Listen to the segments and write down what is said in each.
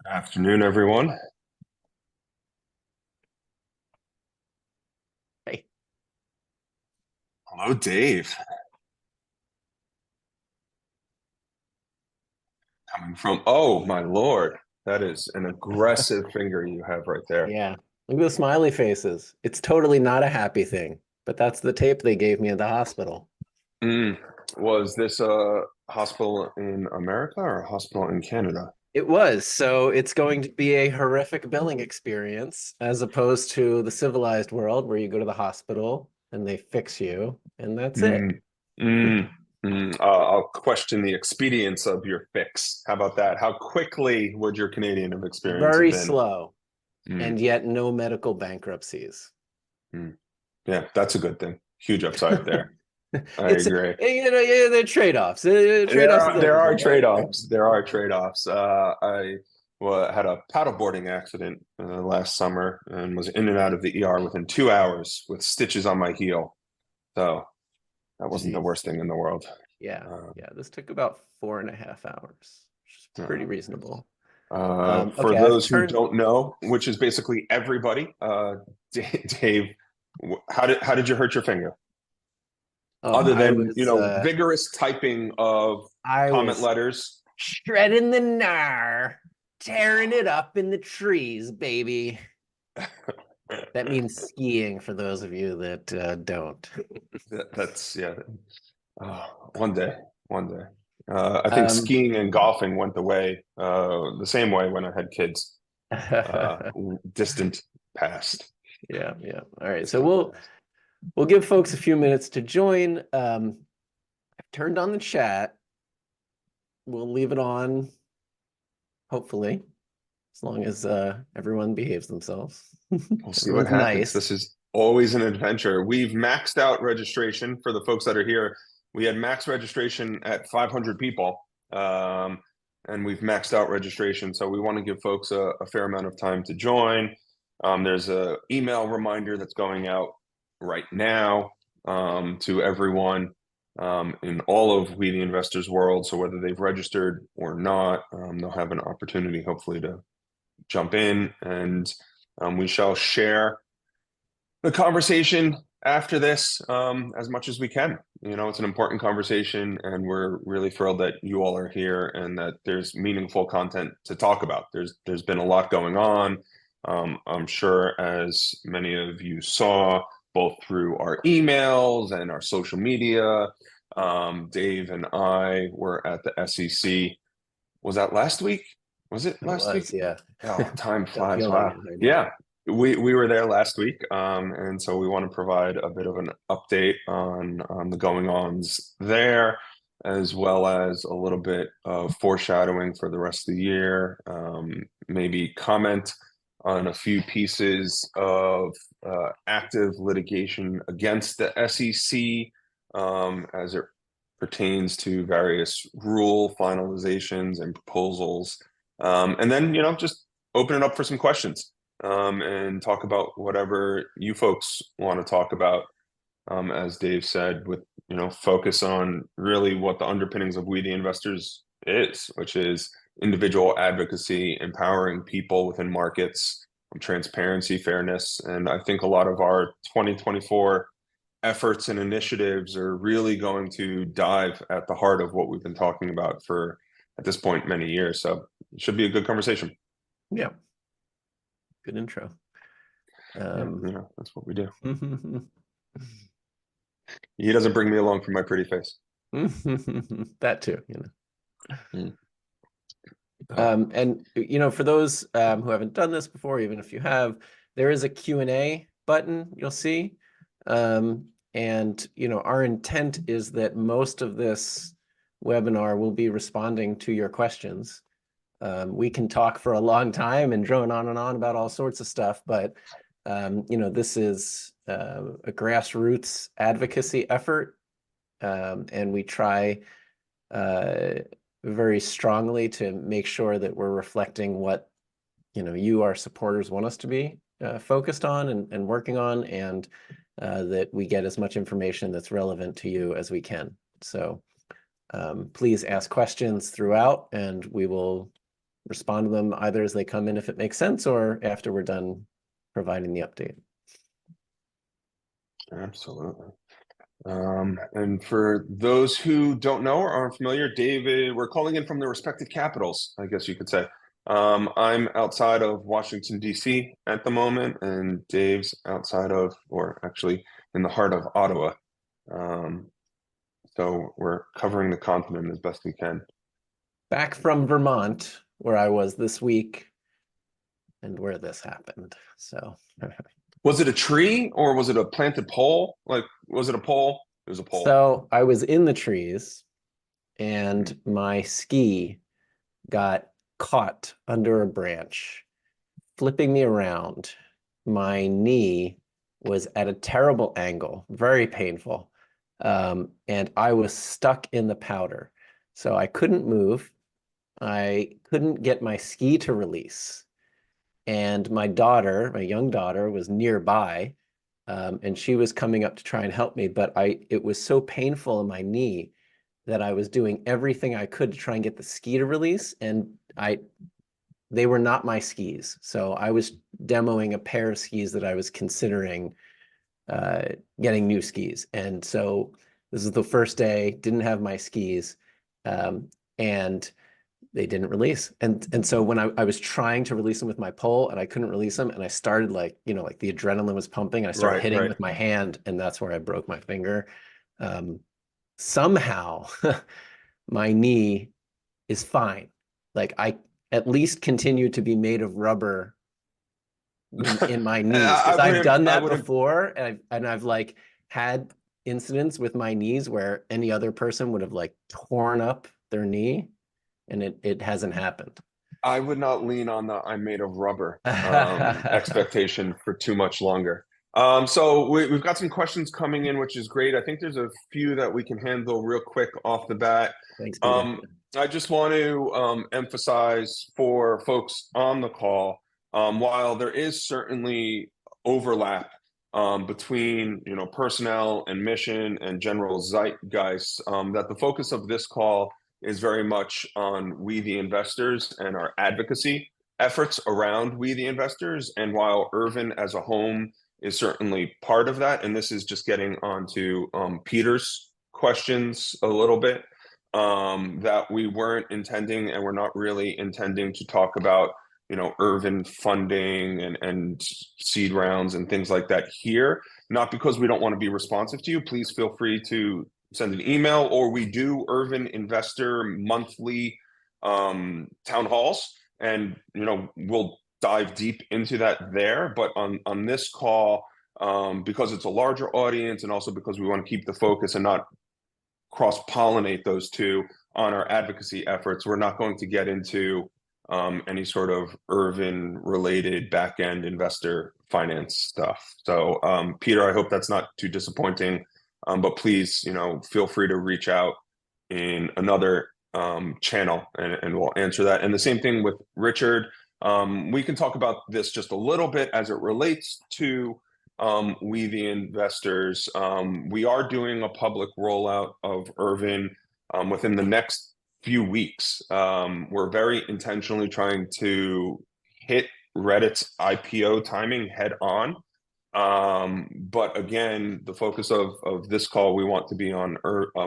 Afternoon, everyone. Hey. Hello, Dave. Coming from, oh my Lord, that is an aggressive finger you have right there. Yeah. Look at the smiley faces. It's totally not a happy thing, but that's the tape they gave me at the hospital. Mm. Was this a hospital in America or a hospital in Canada? It was. So it's going to be a horrific billing experience as opposed to the civilized world where you go to the hospital and they fix you and that's it. Mm. Mm. I'll question the expedience of your fix. How about that? How quickly would your Canadian of experience have Very been? slow Mm. and yet no medical bankruptcies. Mm. Yeah, that's a good thing. Huge upside there. I It's agree. yeah, there are trade-offs. Trade-offs with There are everything, right? trade-offs. There are trade-offs. Had a paddleboarding accident last summer and was in and out of the ER within 2 hours with stitches on my heel. So that wasn't the Jeez. worst thing in the world. Yeah, Uh, yeah. This took about 4.5 hours, which is pretty reasonable. for Okay, I've those who turned. don't know, which is basically everybody, Dave, how did you hurt your finger? Oh, Other than, vigorous typing of I comment was letters. shredding the gnar, tearing it up in the trees, baby. That means skiing for those of you that don't. That's yeah. One day, one day. I think Um, skiing and golfing went the same way when I had kids. Uh, yeah, distant past. yeah. All right, so Distant we'll past. we'll give folks a few minutes to join. I've turned on the chat. We'll leave it on, hopefully, as long as everyone behaves themselves. We'll see what Everyone's happens. nice. This is always an adventure. We've maxed out registration for the folks that are here. We had max registration at 500 people, and we've maxed out registration. So we want to give folks a fair amount of time to join. There's a email reminder that's going out right now to everyone in all of We the Investors world. So whether they've registered or not, they'll have an opportunity, hopefully, to jump in and we shall share the conversation after this as much as we can. It's an important conversation, and we're really thrilled that you all are here and that there's meaningful content to talk about. There's been a lot going on. I'm sure, as many of you saw, both through our emails and our social media. Dave and I were at the SEC. Was that last week? Was it It last was, week? yeah. Oh, time Don't flies. feel like Wow. it right now. Yeah, we were there last week, and so we want to provide a bit of an update on the going-ons there, as well as a little bit of foreshadowing for the rest of the year. Maybe comment on a few pieces of active litigation against the SEC as it pertains to various rule finalizations and proposals. And then, just open it up for some questions and talk about whatever you folks want to talk about. As Dave said, with, focus on really what the underpinnings of We the Investors is, which is individual advocacy, empowering people within markets, transparency, fairness. And I think a lot of our 2024 efforts and initiatives are really going to dive at the heart of what we've been talking about for, at this point, many years. So it should be a good conversation. Yeah, good intro. Yeah, that's what we do. He doesn't bring me along for my pretty face. That too, Mm. And for those who haven't done this before, even if you have, there is a Q&A button you'll see. And our intent is that most of this webinar will be responding to your questions. We can talk for a long time and drone on and on about all sorts of stuff, but this is a grassroots advocacy effort, and we try very strongly to make sure that we're reflecting what you, our supporters, want us to be focused on and working on, and that we get as much information that's relevant to you as we can. So please ask questions throughout, and we will respond to them either as they come in if it makes sense, or after we're done providing the update. Absolutely. And for those who don't know or aren't familiar, David, we're calling in from the respective capitals, I guess you could say. I'm outside of Washington, D.C. at the moment, and Dave's outside of, or actually in the heart of Ottawa. Um, so we're covering the continent as best we can. Back from Vermont, where I was this week, and where this happened. So Was it a tree or was it a planted pole? Like, was it a pole? It was a pole. so I was in the trees, and my ski got caught under a branch, flipping me around. My knee was at a terrible angle, very painful. And I was stuck in the powder. So I couldn't move. I couldn't get my ski to release. And my daughter, my young daughter, was nearby, and she was coming up to try and help me. But it was so painful in my knee that I was doing everything I could to try and get the ski to release, and they were not my skis. So I was demoing a pair of skis that I was considering getting new skis. And so this is the first day, didn't have my skis, and they didn't release. And so when I was trying to release them with my pole and I couldn't release them, and I started like, like the adrenaline was pumping, and I started Right, hitting right. with my hand, and that's where I broke my finger. Somehow my knee is fine. Like I at least continue to be made of rubber in my knees, I because I've wouldn't, done I that wouldn't, before, and I've like had incidents with my knees where any other person would have like torn up their knee, and it hasn't happened. I would not lean on the I'm made of rubber expectation for too much longer. So we've got some questions coming in, which is great. I think there's a few that we can handle real quick off the bat. Thanks, Peter. Um, I just want to emphasize for folks on the call, while there is certainly overlap between personnel and mission and general zeitgeist, that the focus of this call is very much on we the investors and our advocacy efforts around we the investors. And while Urvin as a home is certainly part of that, and this is just getting onto Peter's questions a little bit, that we weren't intending and we're not really intending to talk about Urvin funding and seed rounds and things like that here, not because we don't want to be responsive to you. Please feel free to send an email, or we do Urvin investor monthly town halls, and we'll dive deep into that there. But on this call, because it's a larger audience, and also because we want to keep the focus and not cross-pollinate those two on our advocacy efforts, we're not going to get into any sort of Urvin related back-end investor finance stuff. So Peter, I hope that's not too disappointing. But please, feel free to reach out in another channel, and we'll answer that. And the same thing with Richard. We can talk about this just a little bit as it relates to we the investors. We are doing a public rollout of Urvin within the next few weeks. We're very intentionally trying to hit Reddit's IPO timing head on. But again, the focus of this call, we want to be on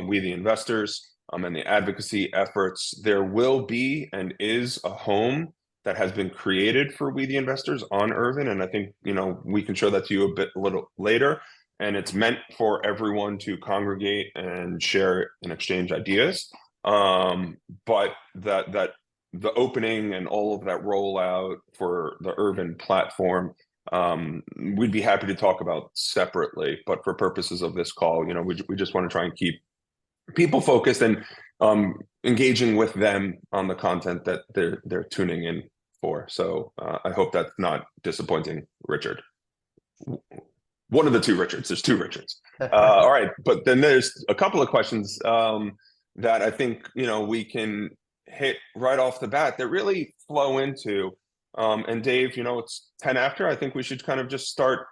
we the investors and the advocacy efforts. There will be and is a home that has been created for we the investors on Urvin, and I think we can show that to you a little later. And it's meant for everyone to congregate and share and exchange ideas. But that the opening and all of that rollout for the Urvin platform, we'd be happy to talk about separately, but for purposes of this call, we just want to try and keep people focused and engaging with them on the content that they're tuning in for. So I hope that's not disappointing, Richard. One of the two Richards. There's two Richards. All right, but then there's a couple of questions that I think we can hit right off the bat that really flow into. And Dave, it's 10 after. I think we should kind of just start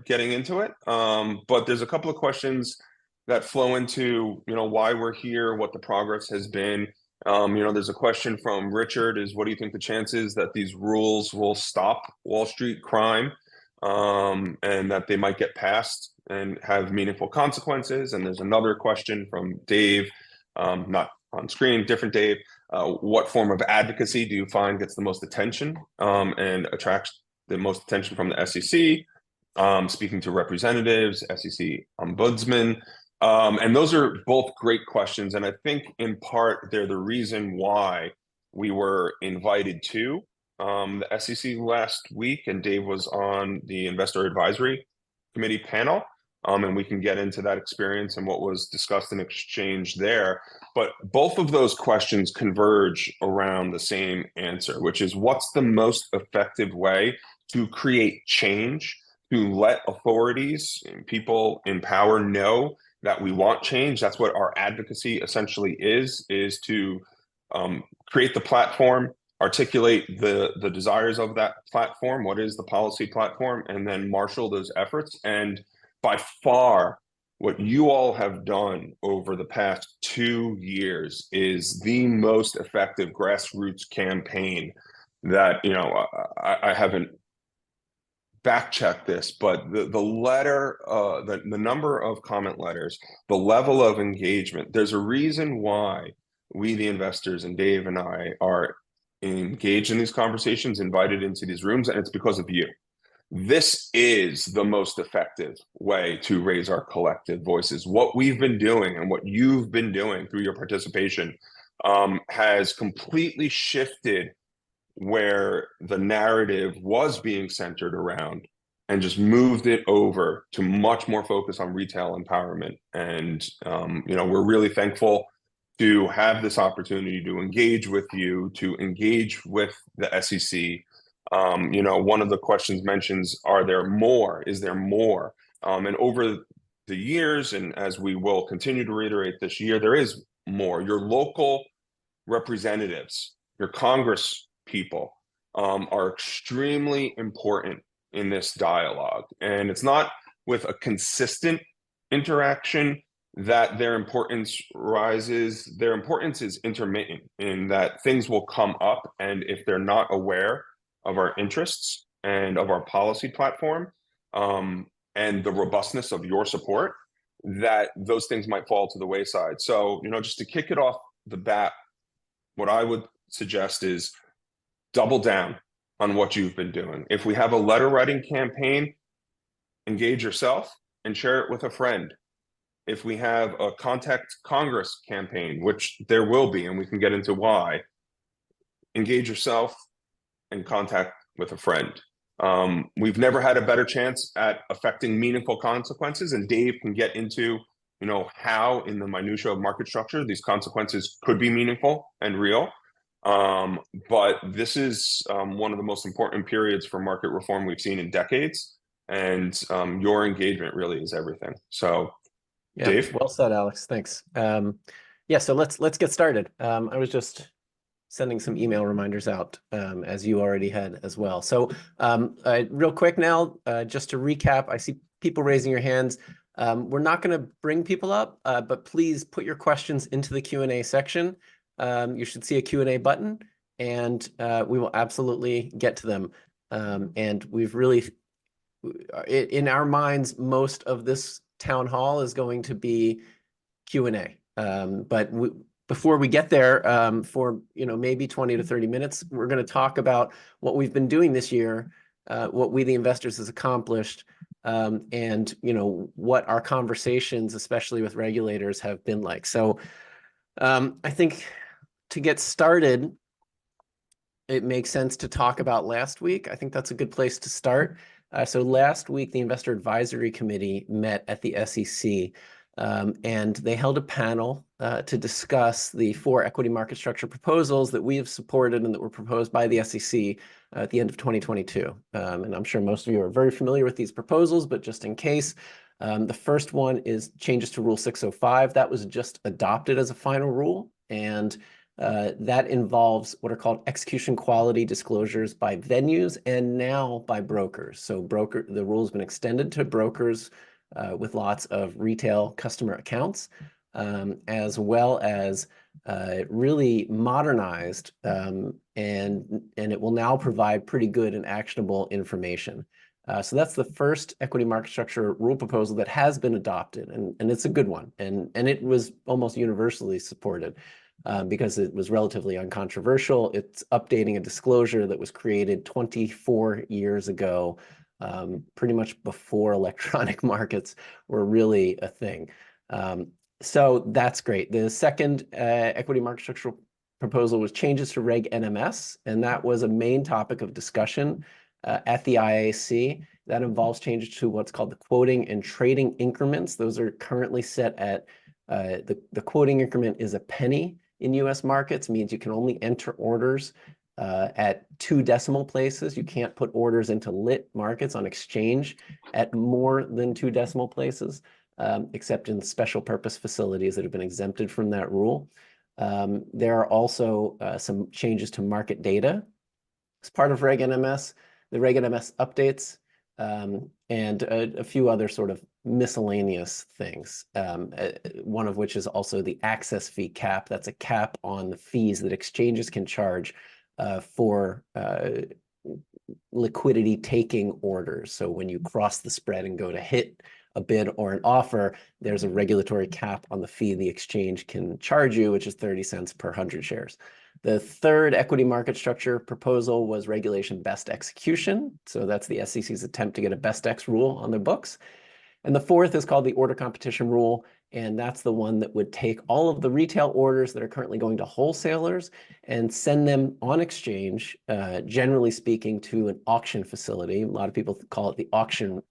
getting into it. But there's a couple of questions that flow into why we're here, what the progress has been. There's a question from Richard is what do you think the chances that these rules will stop Wall Street crime, and that they might get passed and have meaningful consequences? And there's another question from Dave, not on screen, different Dave. What form of advocacy do you find gets the most attention, and attracts the most attention from the SEC? Speaking to representatives, SEC ombudsman. And those are both great questions. And I think in part they're the reason why we were invited to the SEC last week, and Dave was on the Investor Advisory Committee panel. And we can get into that experience and what was discussed and exchanged there. But both of those questions converge around the same answer, which is what's the most effective way to create change, to let authorities and people in power know that we want change. That's what our advocacy essentially is to create the platform, articulate the desires of that platform, what is the policy platform, and then marshal those efforts. And by far, what you all have done over the past 2 years is the most effective grassroots campaign that, I haven't back check this, but the letter, the number of comment letters, the level of engagement, there's a reason why we, the investors, and Dave and I are engaged in these conversations, invited into these rooms, and it's because of you. This is the most effective way to raise our collective voices. What we've been doing and what you've been doing through your participation has completely shifted where the narrative was being centered around and just moved it over to much more focus on retail empowerment. And, we're really thankful to have this opportunity to engage with you, to engage with the SEC. One of the questions mentions, are there more? Is there more? And over the years, and as we will continue to reiterate this year, there is more. Your local representatives, your Congress people, are extremely important in this dialogue. And it's not with a consistent interaction that their importance rises. Their importance is intermittent in that things will come up. And if they're not aware of our interests and of our policy platform, and the robustness of your support, that those things might fall to the wayside. So, just to kick it off the bat, what I would suggest is double down on what you've been doing. If we have a letter writing campaign, engage yourself and share it with a friend. If we have a Contact Congress campaign, which there will be, and we can get into why, engage yourself and contact with a friend. We've never had a better chance at affecting meaningful consequences, and Dave can get into how in the minutia of market structure these consequences could be meaningful and real. But this is one of the most important periods for market reform we've seen in decades, and your engagement really is everything. So, Yeah, Dave? well said, Alex. Thanks. So let's get started. I was just sending some email reminders out, as you already had as well. So real quick now, just to recap, I see people raising your hands. We're not going to bring people up, but please put your questions into the Q&A section. You should see a Q&A button, and we will absolutely get to them. And we've really, in our minds, most of this town hall is going to be Q&A. But before we get there, for maybe 20 to 30 minutes, we're going to talk about what we've been doing this year, what we the investors has accomplished, and what our conversations, especially with regulators, have been like. So I think to get started, it makes sense to talk about last week. I think that's a good place to start. So last week, the Investor Advisory Committee met at the SEC, and they held a panel to discuss the 4 equity market structure proposals that we have supported and that were proposed by the SEC at the end of 2022. And I'm sure most of you are very familiar with these proposals, but just in case, the first one is changes to Rule 605. That was just adopted as a final rule, and that involves what are called execution quality disclosures by venues and now by brokers. So the rule has been extended to brokers with lots of retail customer accounts. as well as really modernized, and it will now provide pretty good and actionable information. So that's the first equity market structure rule proposal that has been adopted, and it's a good one, and it was almost universally supported because it was relatively uncontroversial. It's updating a disclosure that was created 24 years ago, pretty much before electronic markets were really a thing. So that's great. The second equity market structure proposal was changes to Reg NMS, and that was a main topic of discussion at the IAC. That involves changes to what's called the quoting and trading increments. Those are currently set at the quoting increment is a penny in US markets, means you can only enter orders at 2 decimal places. You can't put orders into lit markets on exchange at more than 2 decimal places, except in special purpose facilities that have been exempted from that rule. There are also some changes to market data as part of Reg NMS, the Reg NMS updates, and a few other sort of miscellaneous things, one of which is also the access fee cap. That's a cap on the fees that exchanges can charge for liquidity taking orders. So when you cross the spread and go to hit a bid or an offer, there's a regulatory cap on the fee the exchange can charge you, which is 30 cents per 100 shares. The third equity market structure proposal was regulation best execution. So that's the SEC's attempt to get a best ex rule on their books. And the fourth is called the order competition rule. And that's the one that would take all of the retail orders that are currently going to wholesalers and send them on exchange, generally speaking, to an auction facility. A lot of people call it the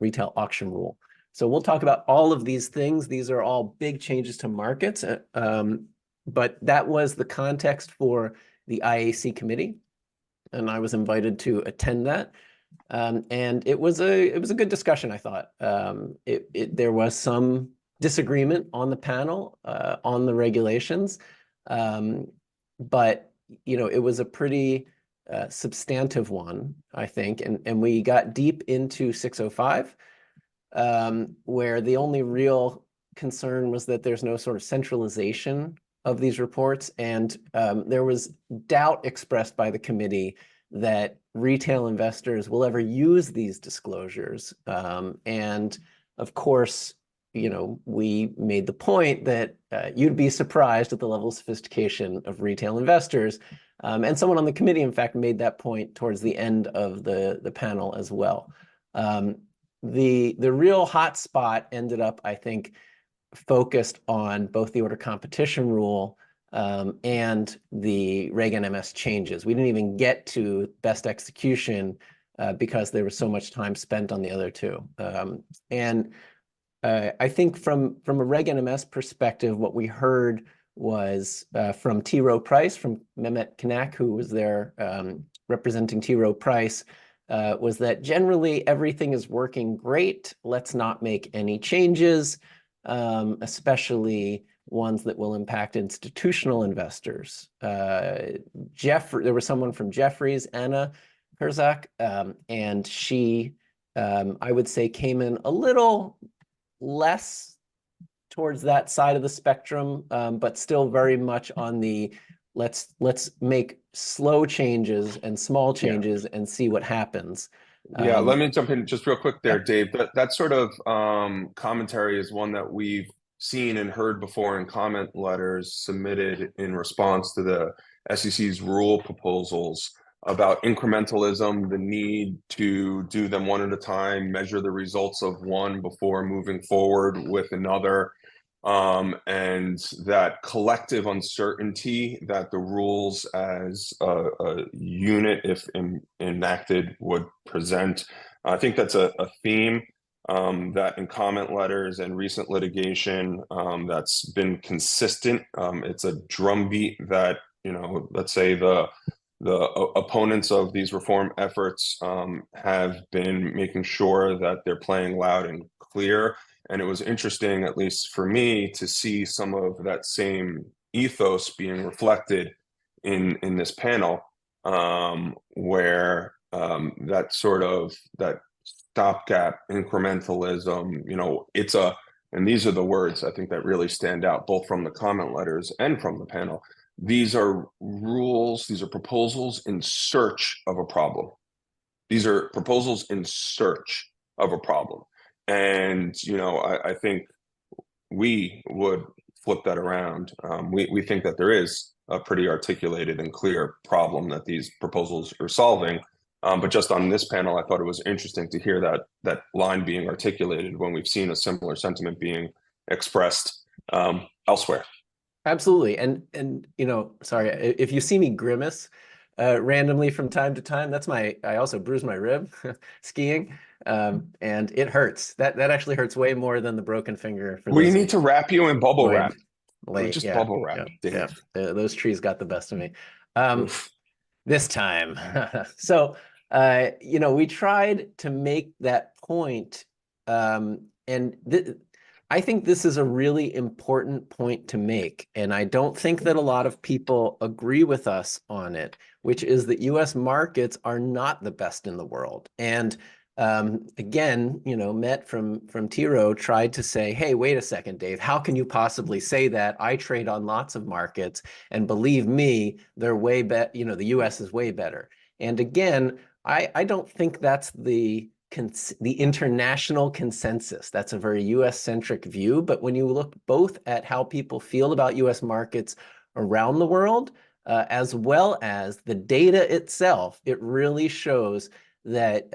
retail auction rule. So we'll talk about all of these things. These are all big changes to markets. But that was the context for the IAC committee, and I was invited to attend that. And it was a good discussion, I thought. There was some disagreement on the panel on the regulations, but it was a pretty substantive one, I think, and we got deep into 605, where the only real concern was that there's no sort of centralization of these reports, and there was doubt expressed by the committee that retail investors will ever use these disclosures. And of course, we made the point that you'd be surprised at the level of sophistication of retail investors. And someone on the committee, in fact, made that point towards the end of the panel as well. The real hot spot ended up, I think, focused on both the order competition rule and the Reg NMS changes. We didn't even get to best execution because there was so much time spent on the other two. And I think from a Reg NMS perspective, what we heard was from T. Rowe Price, from Mehmet Kanak, who was there representing T. Rowe Price, was that generally everything is working great. Let's not make any changes, especially ones that will impact institutional investors. There was someone from Jefferies, Anna Herzog, and she, I would say, came in a little less towards that side of the spectrum, but still very much on the let's make slow changes and small changes and see what happens. Yeah, let me jump in just real quick there, Yeah. Dave. That sort of commentary is one that we've seen and heard before in comment letters submitted in response to the SEC's rule proposals about incrementalism, the need to do them one at a time, measure the results of one before moving forward with another, and that collective uncertainty that the rules as a unit, if enacted, would present. I think that's a theme that in comment letters and recent litigation that's been consistent. It's a drumbeat that, let's say the opponents of these reform efforts have been making sure that they're playing loud and clear. And it was interesting, at least for me, to see some of that same ethos being reflected in this panel, where that stopgap incrementalism, it's a and these are the words I think that really stand out, both from the comment letters and from the panel. These are rules, these are proposals in search of a problem. These are proposals in search of a problem. And, I think we would flip that around. We think that there is a pretty articulated and clear problem that these proposals are solving. But just on this panel, I thought it was interesting to hear that line being articulated when we've seen a similar sentiment being expressed elsewhere. Absolutely. And sorry, if you see me grimace randomly from time to time, I also bruised my rib skiing. And it hurts. That actually hurts way more than the broken finger for We those of need you to wrap you in bubble wrap. joined late. Just Yeah. bubble wrap, Yeah. Yeah. Dave. Those trees got the best of me. Oof. This time. So, we tried to make that point. And I think this is a really important point to make. And I don't think that a lot of people agree with us on it, which is that US markets are not the best in the world. And again, Met from Tiro tried to say, hey, wait a second, Dave, how can you possibly say that? I trade on lots of markets, and believe me, they're way better, the US is way better. And again, I don't think that's the international consensus. That's a very US-centric view. But when you look both at how people feel about US markets around the world, as well as the data itself, it really shows that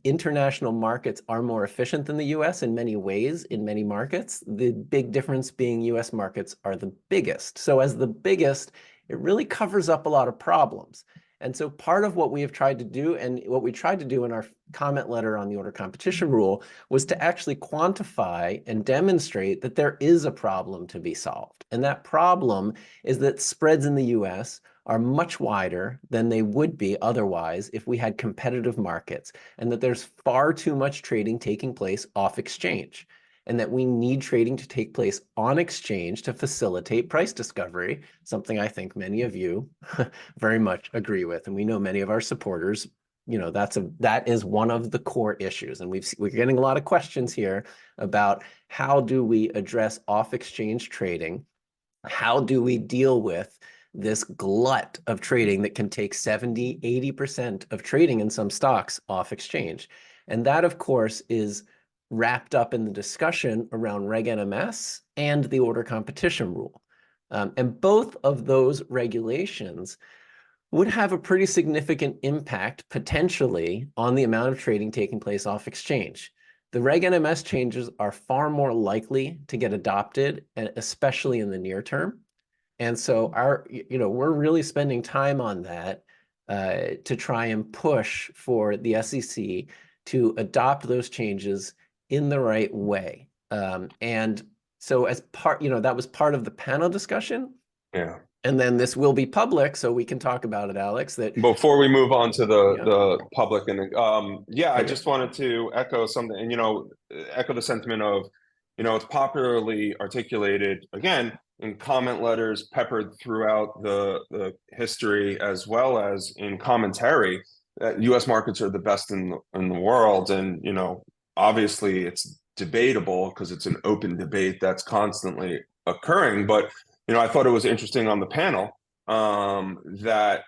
international markets are more efficient than the US in many ways, in many markets. The big difference being US markets are the biggest. So as the biggest, it really covers up a lot of problems. And so part of what we have tried to do, and what we tried to do in our comment letter on the order competition rule, was to actually quantify and demonstrate that there is a problem to be solved. And that problem is that spreads in the US are much wider than they would be otherwise if we had competitive markets, and that there's far too much trading taking place off exchange, and that we need trading to take place on exchange to facilitate price discovery, something I think many of you very much agree with. And we know many of our supporters, that is one of the core issues. And we're getting a lot of questions here about how do we address off-exchange trading? How do we deal with this glut of trading that can take 70, 80% of trading in some stocks off exchange? And that, of course, is wrapped up in the discussion around Reg NMS and the order competition rule. And both of those regulations would have a pretty significant impact potentially on the amount of trading taking place off exchange. The Reg NMS changes are far more likely to get adopted, especially in the near term. And so we're really spending time on that to try and push for the SEC to adopt those changes in the right way. And so as part, that was part of the panel discussion. Yeah. And then this will be public, so we can talk about it, Alex. That Before we move on to the yeah. the public, and I Okay. just wanted to echo something, and echo the sentiment of, it's popularly articulated again in comment letters peppered throughout the history, as well as in commentary, that U.S. markets are the best in the world, and obviously it's debatable because it's an open debate that's constantly occurring. But I thought it was interesting on the panel that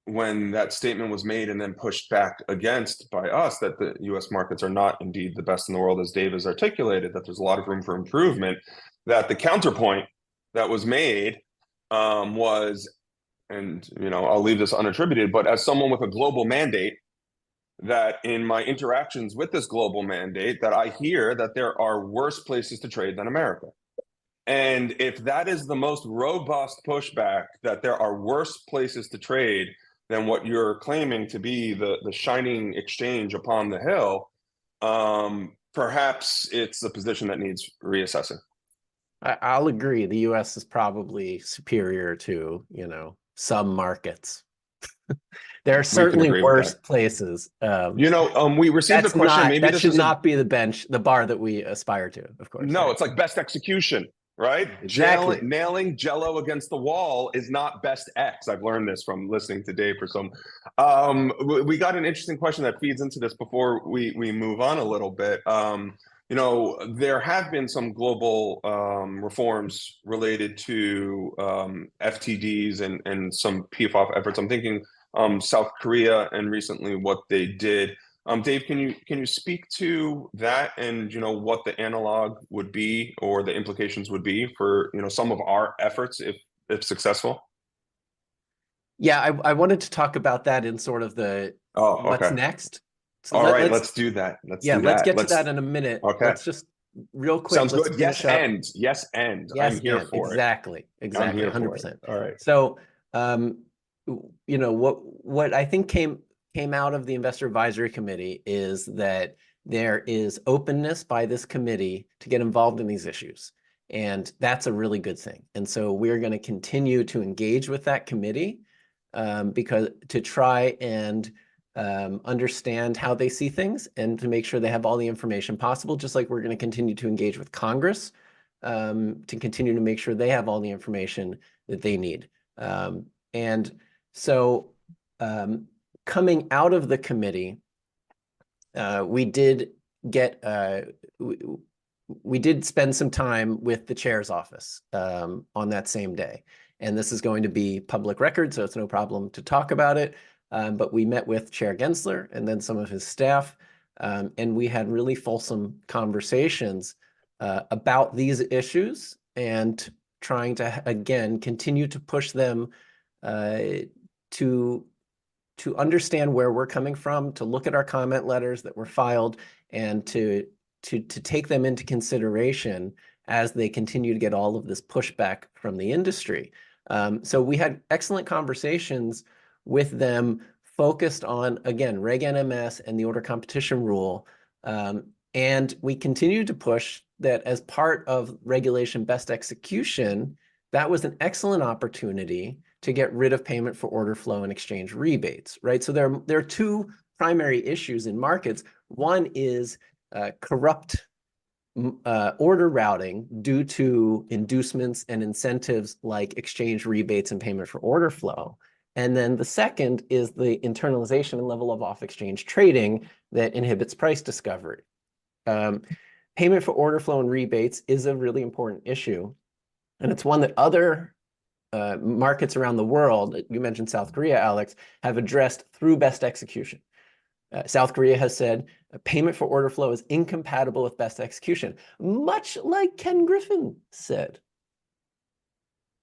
when that statement was made and then pushed back against by us, that the U.S. markets are not indeed the best in the world, as Dave has articulated, that there's a lot of room for improvement, that the counterpoint that was made was, and I'll leave this unattributed, but as someone with a global mandate, that in my interactions with this global mandate, that I hear that there are worse places to trade than America. And if that is the most robust pushback, that there are worse places to trade than what you're claiming to be the shining exchange upon the hill, perhaps it's a position that needs reassessing. I'll agree. The U.S. is probably superior to, some markets. There are certainly worse places. We received a question. Maybe that this should not be the bar that we aspire to, of course. No, right? It's like best execution, right? Exactly. Nailing Jello against the wall is not best X. I've learned this from listening to Dave for some. We got an interesting question that feeds into this before we move on a little bit. there have been some global reforms related to FTDs and some PFOF efforts. I'm thinking South Korea and recently what they did. Dave, can you speak to that and what the analog would be or the implications would be for some of our efforts if successful? Yeah, I wanted to talk about that in sort of the Oh, what's okay. next. So All right, let's let's do that. Let's yeah, do let's that. get to that Let's in a minute. Okay. Let's just real quick, Sounds let's good. finish up. Yes, and I'm Yes, here and for it. exactly, I'm exactly, here for it. 100%. All right. So, what I think came out of the Investor Advisory Committee is that there is openness by this committee to get involved in these issues, and that's a really good thing. And so we're going to continue to engage with that committee because to try and understand how they see things and to make sure they have all the information possible, just like we're going to continue to engage with Congress to continue to make sure they have all the information that they need. And so coming out of the committee, we did get, we did spend some time with the chair's office on that same day. And this is going to be public record, so it's no problem to talk about it. But we met with Chair Gensler and then some of his staff, and we had really fulsome conversations about these issues and trying to, again, continue to push them to understand where we're coming from, to look at our comment letters that were filed, and to take them into consideration as they continue to get all of this pushback from the industry. So we had excellent conversations with them focused on, again, Reg NMS and the order competition rule. And we continue to push that as part of regulation best execution, that was an excellent opportunity to get rid of payment for order flow and exchange rebates, right? So there are two primary issues in markets. One is corrupt order routing due to inducements and incentives like exchange rebates and payment for order flow. And then the second is the internalization and level of off-exchange trading that inhibits price discovery. Payment for order flow and rebates is a really important issue. And it's one that other markets around the world, you mentioned South Korea, Alex, have addressed through best execution. South Korea has said payment for order flow is incompatible with best execution, much like Ken Griffin said.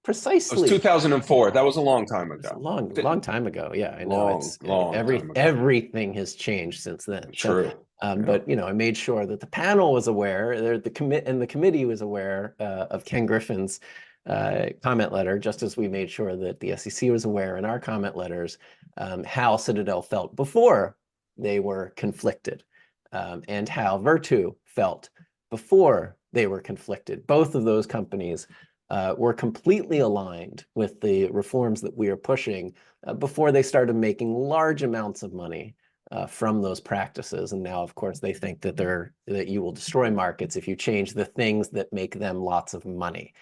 It was Precisely. 2004. That was a long time It's a ago. long time ago. Yeah, I know. It's Long time ago. everything has changed since then. True. So, but I made sure that the panel was aware, the committee was aware of Ken Griffin's comment letter, just as we made sure that the SEC was aware in our comment letters how Citadel felt before they were conflicted, and how Virtu felt before they were conflicted. Both of those companies were completely aligned with the reforms that we are pushing before they started making large amounts of money from those practices. And now, of course, they think that you will destroy markets if you change the things that make them lots of money.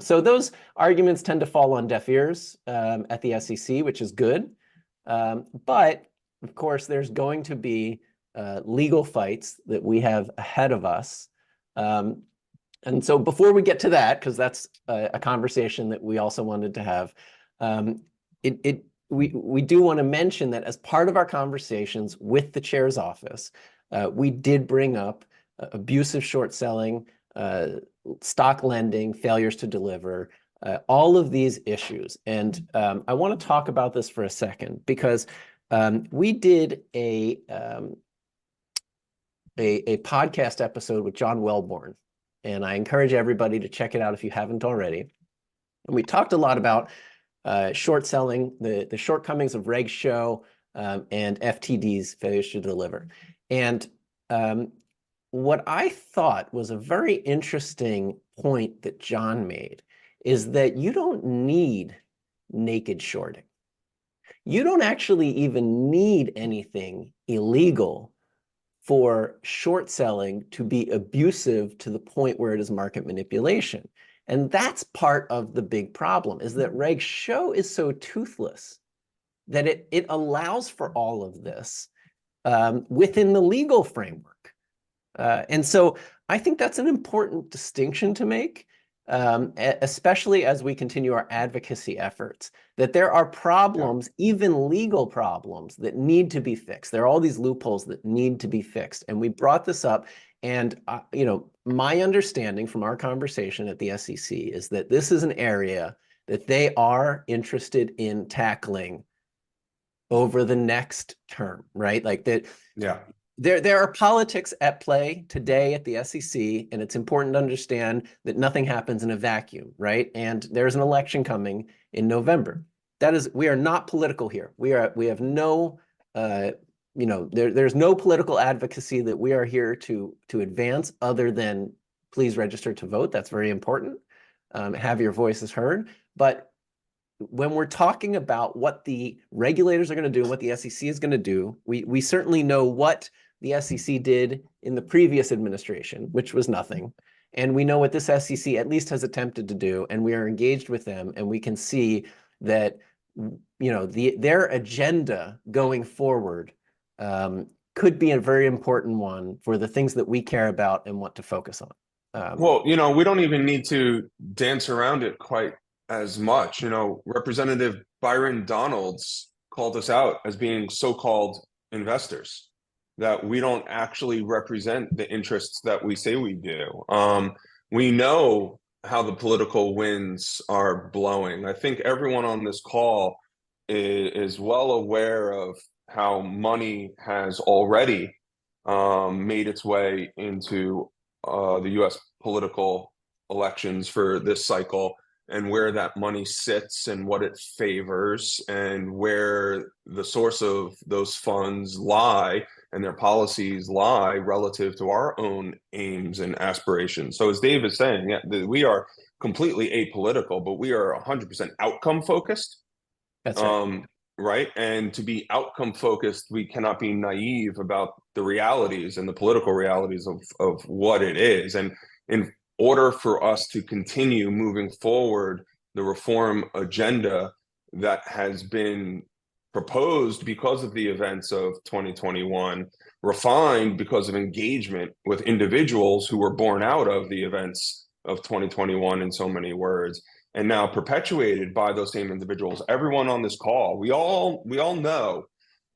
So those arguments tend to fall on deaf ears at the SEC, which is good. But of course, there's going to be legal fights that we have ahead of us. And so before we get to that, because that's a conversation that we also wanted to have, we do want to mention that as part of our conversations with the chair's office, we did bring up abusive short selling, stock lending, failures to deliver, all of these issues. And I want to talk about this for a second because we did a podcast episode with John Welborn, and I encourage everybody to check it out if you haven't already. And we talked a lot about short selling, the shortcomings of Reg Show and FTD's failures to deliver. And what I thought was a very interesting point that John made is that you don't need naked shorting. You don't actually even need anything illegal for short selling to be abusive to the point where it is market manipulation. And that's part of the big problem, is that Reg Show is so toothless that it allows for all of this within the legal framework. And so I think that's an important distinction to make, especially as we continue our advocacy efforts, that there are Yeah. problems, even legal problems, that need to be fixed. There are all these loopholes that need to be fixed. And we brought this up. And, my understanding from our conversation at the SEC is that this is an area that they are interested in tackling over the next term, right? Like that Yeah. there are politics at play today at the SEC, and it's important to understand that nothing happens in a vacuum, right? And there's an election coming in November. We are not political here. We have no there's no political advocacy that we are here to advance other than please register to vote. That's very important. Have your voices heard. But when we're talking about what the regulators are going to do and what the SEC is going to do, we certainly know what the SEC did in the previous administration, which was nothing. And we know what this SEC at least has attempted to do, and we are engaged with them, and we can see that their agenda going forward could be a very important one for the things that we care about and want to focus on. Well, we don't even need to dance around it quite as much. Representative Byron Donalds called us out as being so-called investors, that we don't actually represent the interests that we say we do. We know how the political winds are blowing. I think everyone on this call is well aware of how money has already made its way into the U.S. political elections for this cycle, and where that money sits and what it favors and where the source of those funds lie and their policies lie relative to our own aims and aspirations. So as Dave is saying, yeah, we are completely apolitical, but we are 100% outcome focused. That's right. Right. And to be outcome focused, we cannot be naive about the realities and the political realities of what it is. And in order for us to continue moving forward the reform agenda that has been proposed because of the events of 2021, refined because of engagement with individuals who were born out of the events of 2021 in so many words, and now perpetuated by those same individuals. Everyone on this call, we all know,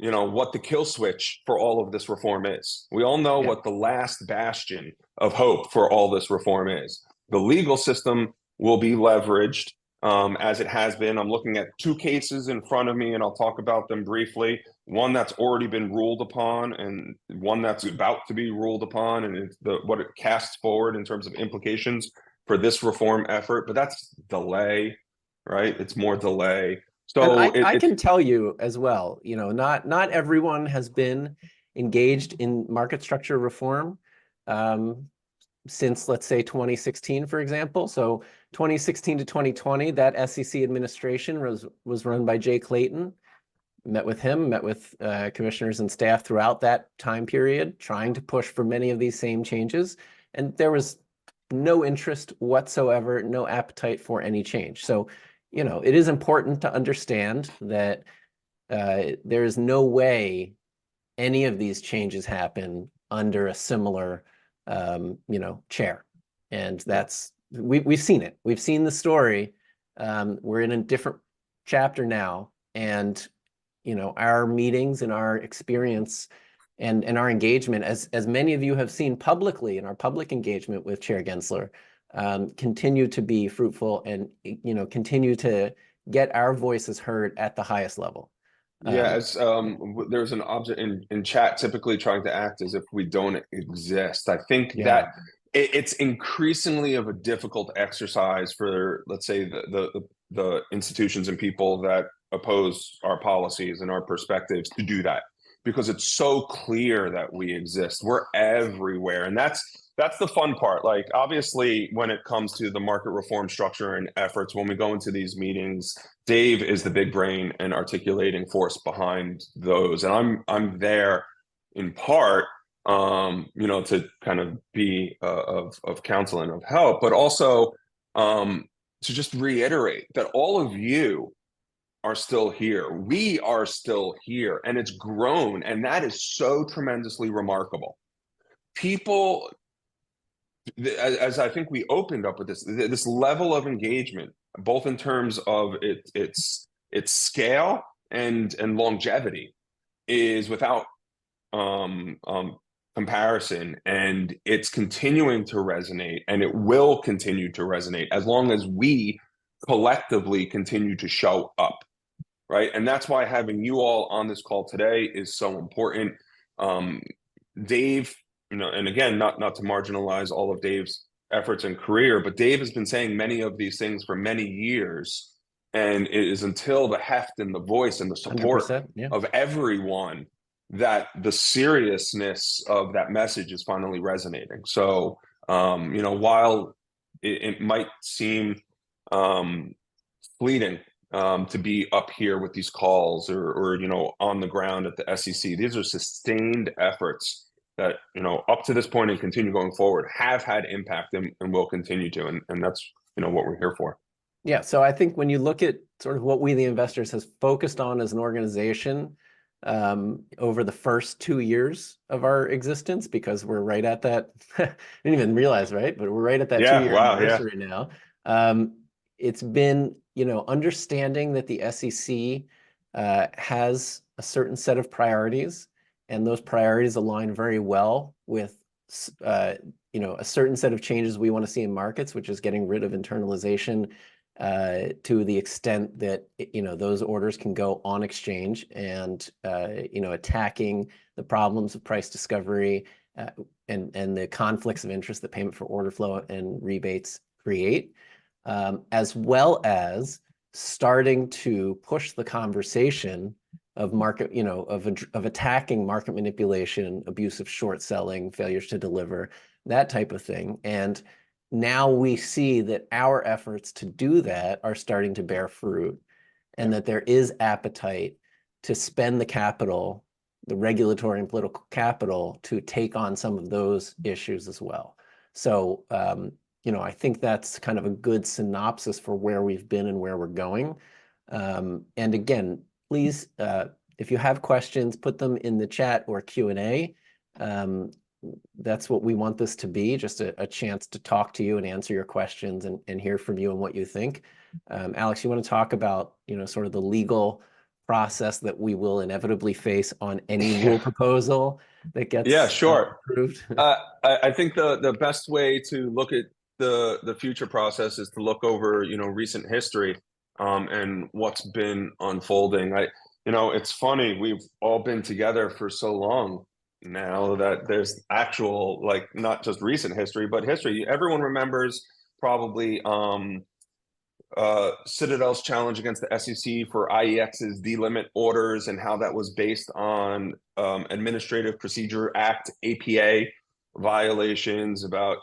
what the kill switch for all of this reform is. We all know Yeah. what the last bastion of hope for all this reform is. The legal system will be leveraged as it has been. I'm looking at two cases in front of me, and I'll talk about them briefly. One that's already been ruled upon, and one that's about to be ruled upon, and it's what it casts forward in terms of implications for this reform effort. But that's delay, right? It's more delay. And So I can tell you as well, not everyone has been engaged in market structure reform since, let's say, 2016, for example. So 2016 to 2020, that SEC administration was run by Jay Clayton. Met with him, met with commissioners and staff throughout that time period, trying to push for many of these same changes. And there was no interest whatsoever, no appetite for any change. So, it is important to understand that there is no way any of these changes happen under a similar, chair. And we've seen it. We've seen the story. We're in a different chapter now, and our meetings and our experience and our engagement, as many of you have seen publicly in our public engagement with Chair Gensler, continue to be fruitful and continue to get our voices heard at the highest level. yeah, as there's an object in chat typically trying to act as if we don't exist. I think Yeah. that it's increasingly of a difficult exercise for, let's say, the institutions and people that oppose our policies and our perspectives to do that, because it's so clear that we exist. We're everywhere, and that's the fun part. Like, obviously, when it comes to the market reform structure and efforts, when we go into these meetings, Dave is the big brain and articulating force behind those, and I'm there in part, to kind of be of counsel and of help, but also to just reiterate that all of you are still here. We are still here, and it's grown, and that is so tremendously remarkable. people, as I think we opened up with this level of engagement, both in terms of its scale and longevity, is without um, um, comparison, and it's continuing to resonate, and it will continue to resonate as long as we collectively continue to show up, right? And that's why having you all on this call today is so important. Um, Dave, and again, not to marginalize all of Dave's efforts and career, but Dave has been saying many of these things for many years, and it is until the heft and the voice and the support 100%. Yeah. of everyone that the seriousness of that message is finally resonating. So, while it might seem um, fleeting to be up here with these calls or on the ground at the SEC. These are sustained efforts that up to this point and continue going forward have had impact and will continue to, and that's what we're here for. Yeah, so I think when you look at sort of what we, the investors, has focused on as an organization over the first 2 years of our existence, because we're right at that, I didn't even realize, right? But we're right at that Yeah, 2-year wow, yeah. anniversary now. It's been, understanding that the SEC has a certain set of priorities, and those priorities align very well with a certain set of changes we want to see in markets, which is getting rid of internalization to the extent that those orders can go on exchange, and attacking the problems of price discovery and the conflicts of interest that payment for order flow and rebates create, as well as starting to push the conversation of market, of attacking market manipulation, abusive short selling, failures to deliver, that type of thing. And now we see that our efforts to do that are starting to bear fruit, and that there is appetite to spend the capital, the regulatory and political capital, to take on some of those issues as well. So, I think that's kind of a good synopsis for where we've been and where we're going. And again, please, if you have questions, put them in the chat or Q&A. That's what we want this to be, just a chance to talk to you and answer your questions and hear from you and what you think. Alex, you want to talk about, sort of the legal process that we will inevitably face on any rule proposal that gets Yeah, sure. approved? I think the best way to look at the future process is to look over, recent history and what's been unfolding. It's funny, we've all been together for so long now that there's actual, like, not just recent history, but history. Everyone remembers probably Citadel's challenge against the SEC for IEX's delimit orders, and how that was based on Administrative Procedure Act, APA violations about,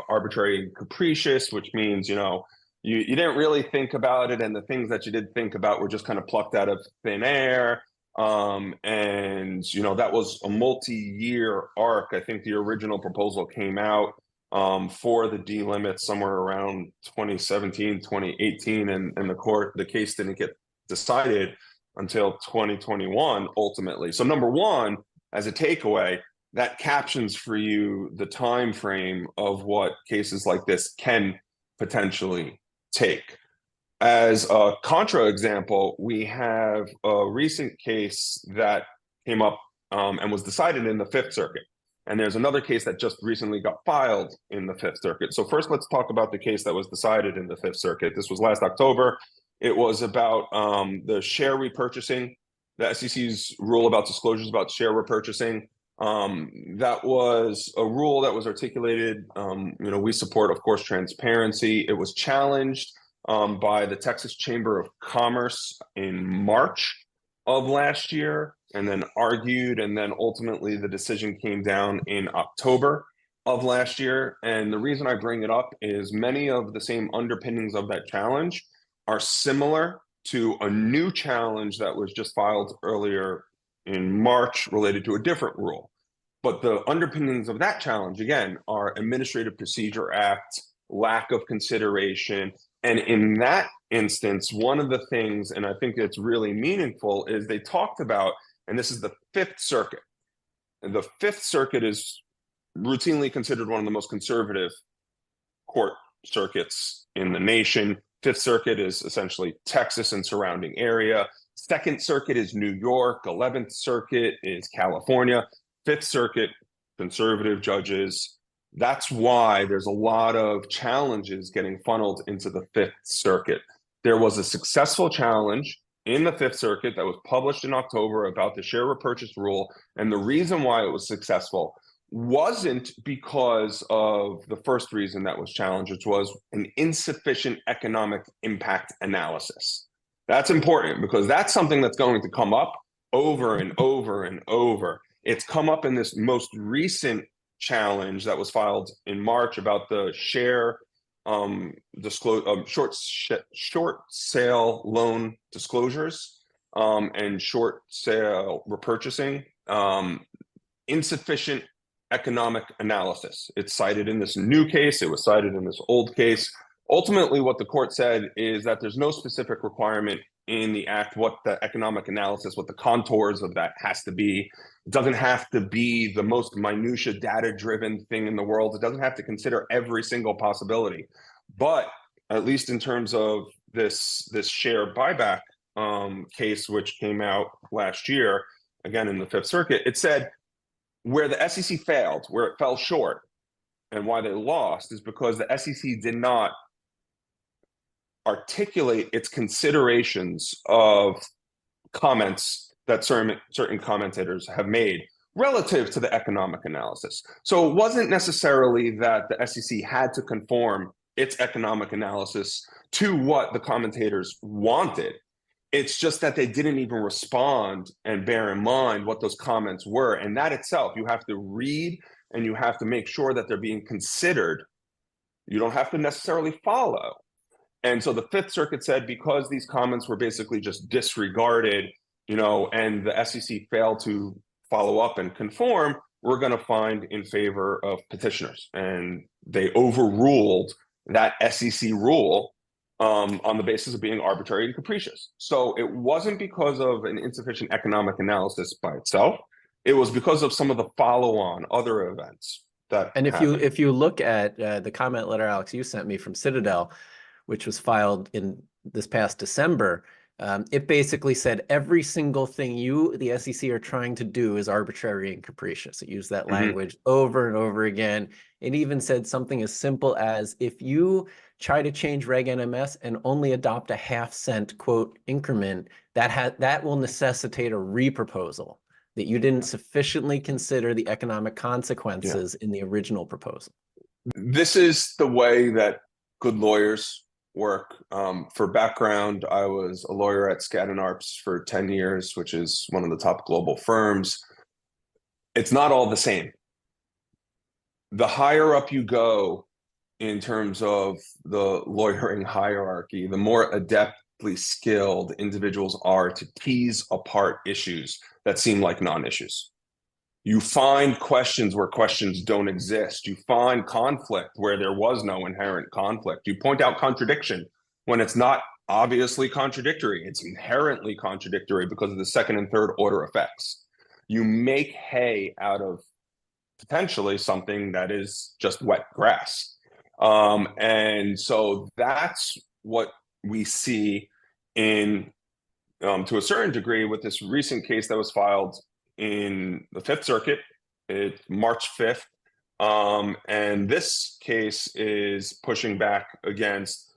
arbitrary and capricious, which means, you didn't really think about it, and the things that you did think about were just kind of plucked out of thin air. And that was a multi-year arc. I think the original proposal came out for the delimits somewhere around 2017, 2018, and the case didn't get decided until 2021 ultimately. So number one, as a takeaway, that captions for you the time frame of what cases like this can potentially take. As a contra example, we have a recent case that came up and was decided in the Fifth Circuit. And there's another case that just recently got filed in the Fifth Circuit. So first, let's talk about the case that was decided in the Fifth Circuit. This was last October. It was about the share repurchasing, the SEC's rule about disclosures about share repurchasing. That was a rule that was articulated. We support, of course, transparency. It was challenged by the Texas Chamber of Commerce in March of last year, and then argued, and then ultimately the decision came down in October of last year. And the reason I bring it up is many of the same underpinnings of that challenge are similar to a new challenge that was just filed earlier in March related to a different rule. But the underpinnings of that challenge, again, are Administrative Procedure Act, lack of consideration. And in that instance, one of the things, and I think it's really meaningful, is they talked about, and this is the Fifth Circuit. And the Fifth Circuit is routinely considered one of the most conservative court circuits in the nation. Fifth Circuit is essentially Texas and surrounding area. Second Circuit is New York. 11th Circuit is California. Fifth Circuit, conservative judges. That's why there's a lot of challenges getting funneled into the Fifth Circuit. There was a successful challenge in the Fifth Circuit that was published in October about the share repurchase rule. And the reason why it was successful wasn't because of the first reason that was challenged, which was an insufficient economic impact analysis. That's important because that's something that's going to come up over and over and over. It's come up in this most recent challenge that was filed in March about the share short sale loan disclosures and short sale repurchasing. Insufficient economic analysis. It's cited in this new case. It was cited in this old case. Ultimately, what the court said is that there's no specific requirement in the act what the economic analysis, what the contours of that has to be. It doesn't have to be the most minutia data-driven thing in the world. It doesn't have to consider every single possibility. But at least in terms of this share buyback case, which came out last year, again in the Fifth Circuit, it said where the SEC failed, where it fell short, and why they lost is because the SEC did not articulate its considerations of comments that certain commentators have made relative to the economic analysis. So it wasn't necessarily that the SEC had to conform its economic analysis to what the commentators wanted. It's just that they didn't even respond and bear in mind what those comments were. And that itself, you have to read and you have to make sure that they're being considered. You don't have to necessarily follow. And so the Fifth Circuit said because these comments were basically just disregarded, and the SEC failed to follow up and conform, we're going to find in favor of petitioners. And they overruled that SEC rule on the basis of being arbitrary and capricious. So it wasn't because of an insufficient economic analysis by itself. It was because of some of the follow-on other events that And happened. if you look at the comment letter, Alex, you sent me from Citadel, which was filed in this past December, it basically said every single thing the SEC are trying to do is arbitrary and capricious. It used that language over and over again. It even said something as simple as if you try to change Reg NMS and only adopt a half-cent quote increment, that will necessitate a reproposal, that you didn't sufficiently consider the economic consequences in the original proposal. This is the way that good lawyers work. For background, I was a lawyer at Skadden Arps for 10 years, which is one of the top global firms. It's not all the same. The higher up you go in terms of the lawyering hierarchy, the more adeptly skilled individuals are to tease apart issues that seem like non-issues. You find questions where questions don't exist. You find conflict where there was no inherent conflict. You point out contradiction when it's not obviously contradictory. It's inherently contradictory because of the second and third order effects. You make hay out of potentially something that is just wet grass. And so that's what we see in, to a certain degree, with this recent case that was filed in the Fifth Circuit. It's March 5th. And this case is pushing back against,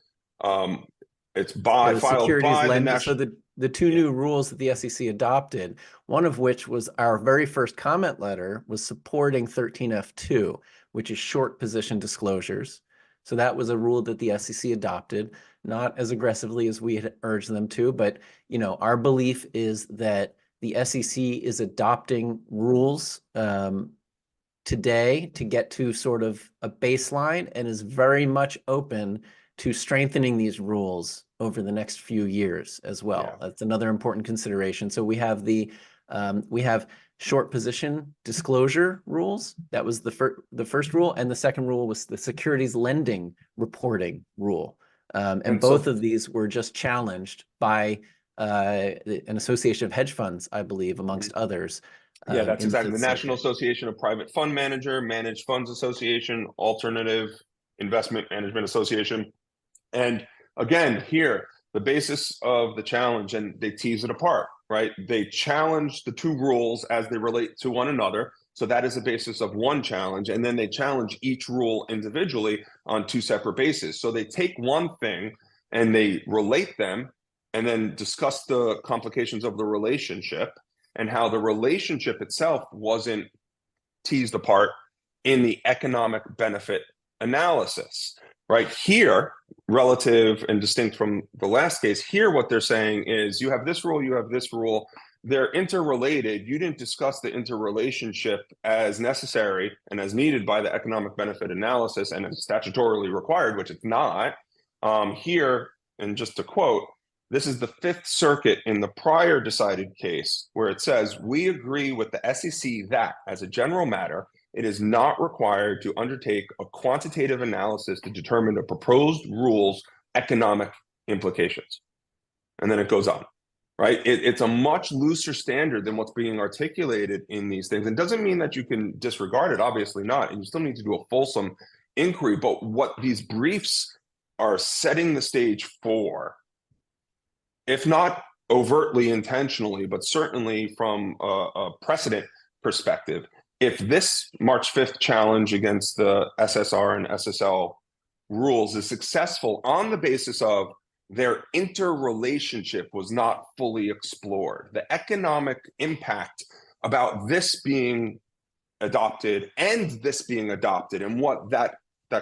it's filed by the national. So the two new rules that the SEC adopted, one of which was our very first comment letter, was supporting 13F2, which is short position disclosures. So that was a rule that the SEC adopted, not as aggressively as we had urged them to, but our belief is that the SEC is adopting rules today to get to sort of a baseline and is very much open to strengthening these rules over the next few years as well. Yeah. That's another important consideration. So we have we have short position disclosure rules. That was the first rule, and the second rule was the securities lending reporting rule. And both of these were just challenged by an association of hedge funds, I believe, amongst others. Yeah, that's in the exactly Fifth the National Circuit. Association of Private Fund Manager, Managed Funds Association, Alternative Investment Management Association. And again, here, the basis of the challenge, and they tease it apart, right? They challenge the two rules as they relate to one another. So that is the basis of one challenge. And then they challenge each rule individually on two separate bases. So they take one thing and they relate them and then discuss the complications of the relationship and how the relationship itself wasn't teased apart in the economic benefit analysis. Right here, relative and distinct from the last case, here what they're saying is you have this rule, you have this rule. They're interrelated. You didn't discuss the interrelationship as necessary and as needed by the economic benefit analysis and as statutorily required, which it's not. Here, and just to quote, this is the Fifth Circuit in the prior decided case where it says, we agree with the SEC that, as a general matter, it is not required to undertake a quantitative analysis to determine the proposed rule's economic implications. And then it goes on, right? It's a much looser standard than what's being articulated in these things. It doesn't mean that you can disregard it, obviously not. And you still need to do a fulsome inquiry. But what these briefs are setting the stage for, if not overtly intentionally, but certainly from a precedent perspective, if this March 5th challenge against the SSR and SSL rules is successful on the basis of their interrelationship was not fully explored, the economic impact about this being adopted and this being adopted and what that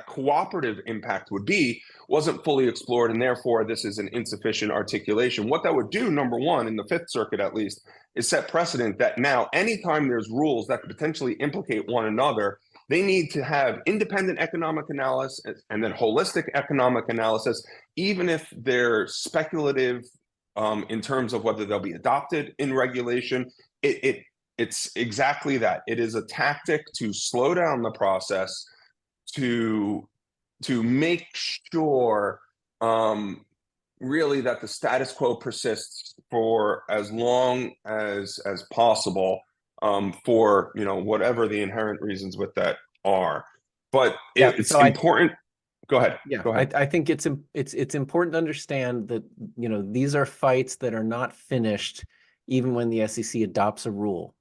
cooperative impact would be wasn't fully explored, and therefore this is an insufficient articulation. What that would do, number one, in the Fifth Circuit at least, is set precedent that now anytime there's rules that could potentially implicate one another, they need to have independent economic analysis and then holistic economic analysis, even if they're speculative in terms of whether they'll be adopted in regulation. It's exactly that. It is a tactic to slow down the process, to make sure really that the status quo persists for as long as possible, for whatever the inherent reasons with that are. But Yeah, it's so important. Go ahead. yeah, Go ahead. I think it's important to understand that these are fights that are not finished even when the SEC adopts a rule.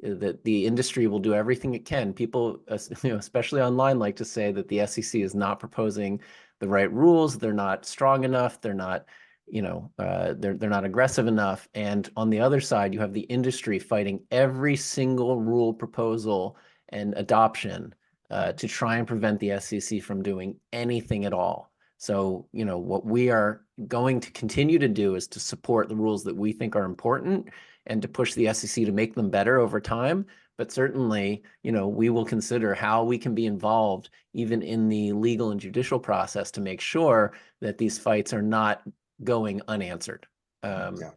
That the industry will do everything it can. People, especially online, like to say that the SEC is not proposing the right rules. They're not strong enough. They're not, they're not aggressive enough. And on the other side, you have the industry fighting every single rule proposal and adoption to try and prevent the SEC from doing anything at all. So, what we are going to continue to do is to support the rules that we think are important and to push the SEC to make them better over time. But certainly, we will consider how we can be involved even in the legal and judicial process to make sure that these fights are not going unanswered. Yeah.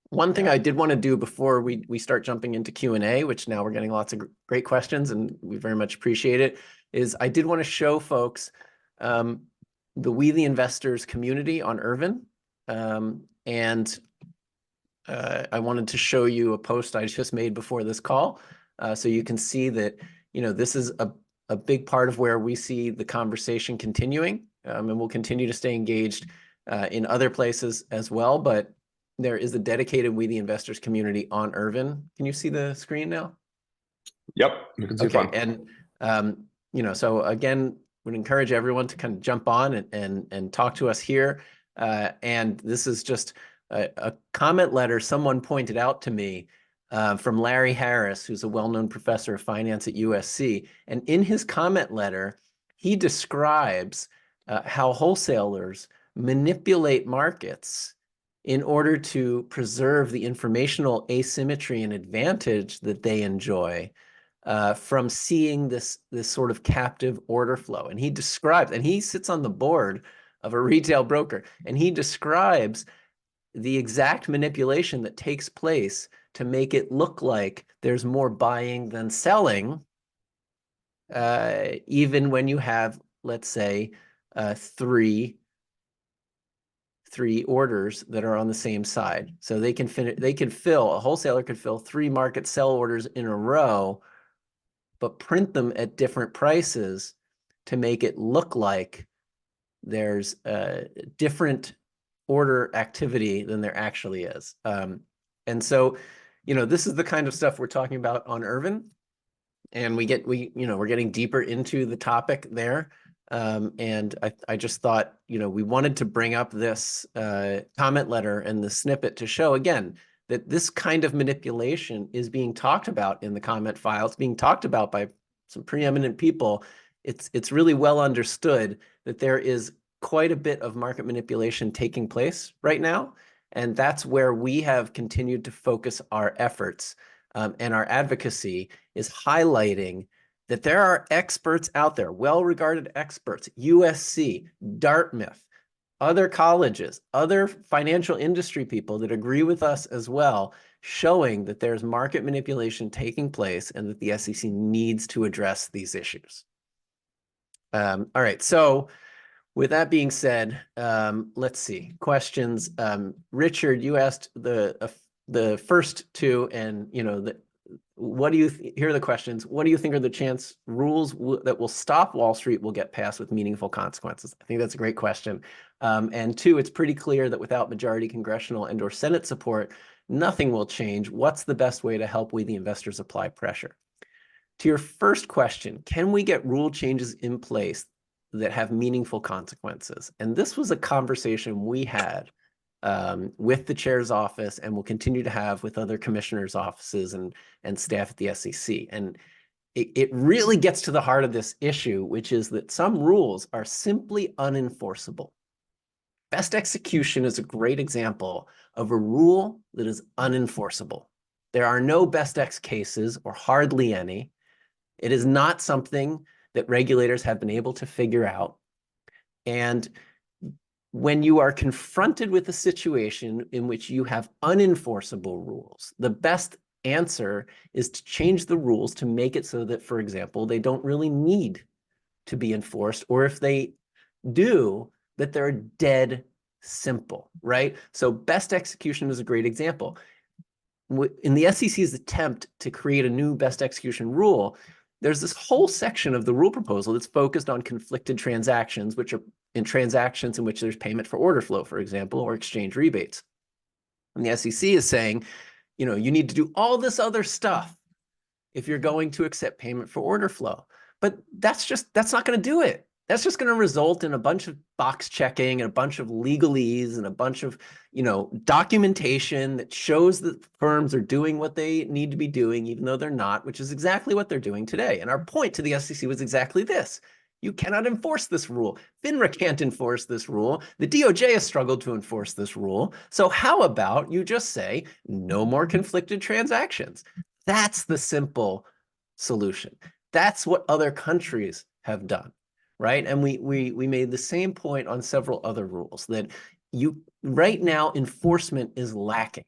One thing Yeah. I did want to do before we start jumping into Q&A, which now we're getting lots of great questions and we very much appreciate it, is I did want to show folks the We the Investors community on Urvin. And I wanted to show you a post I just made before this call. So you can see that, this is a big part of where we see the conversation continuing, and we'll continue to stay engaged in other places as well. But there is a dedicated We the Investors community on Urvin. Can you see the screen now? Yep. You can see Okay. fine. And, so again, would encourage everyone to kind of jump on and talk to us here. And this is just a comment letter someone pointed out to me from Larry Harris, who's a well-known professor of finance at USC. And in his comment letter, he describes how wholesalers manipulate markets in order to preserve the informational asymmetry and advantage that they enjoy from seeing this sort of captive order flow. And he describes, and he sits on the board of a retail broker, and he describes the exact manipulation that takes place to make it look like there's more buying than selling, even when you have, let's say, three three orders that are on the same side. So they can fill, a wholesaler could fill three market sell orders in a row, but print them at different prices to make it look like there's a different order activity than there actually is. And so, this is the kind of stuff we're talking about on Urvin. And we're getting deeper into the topic there. And I just thought, we wanted to bring up this comment letter and the snippet to show again that this kind of manipulation is being talked about in the comment file. It's being talked about by some preeminent people. It's really well understood that there is quite a bit of market manipulation taking place right now. And that's where we have continued to focus our efforts. And our advocacy is highlighting that there are experts out there, well-regarded experts, USC, Dartmouth, other colleges, other financial industry people that agree with us as well, showing that there's market manipulation taking place and that the SEC needs to address these issues. All right, so with that being said, let's see, questions. Richard, you asked the first two, and what do you here are the questions. What do you think are the rules that will stop Wall Street will get passed with meaningful consequences? I think that's a great question. And two, it's pretty clear that without majority congressional and or Senate support, nothing will change. What's the best way to help we, the investors, apply pressure? To your first question, can we get rule changes in place that have meaningful consequences? And this was a conversation we had with the chair's office and will continue to have with other commissioners' offices and staff at the SEC. And it really gets to the heart of this issue, which is that some rules are simply unenforceable. Best execution is a great example of a rule that is unenforceable. There are no best ex cases, or hardly any. It is not something that regulators have been able to figure out. And when you are confronted with a situation in which you have unenforceable rules, the best answer is to change the rules to make it so that, for example, they don't really need to be enforced, or if they do, that they're dead simple, right? So best execution is a great example. In the SEC's attempt to create a new best execution rule, there's this whole section of the rule proposal that's focused on conflicted transactions, which are in transactions in which there's payment for order flow, for example, or exchange rebates. And the SEC is saying, you need to do all this other stuff if you're going to accept payment for order flow. But that's not going to do it. That's just going to result in a bunch of box checking and a bunch of legalese and a bunch of, documentation that shows that firms are doing what they need to be doing, even though they're not, which is exactly what they're doing today. And our point to the SEC was exactly this. You cannot enforce this rule. FINRA can't enforce this rule. The DOJ has struggled to enforce this rule. So how about you just say no more conflicted transactions? That's the simple solution. That's what other countries have done. Right. And we made the same point on several other rules that right now enforcement is lacking.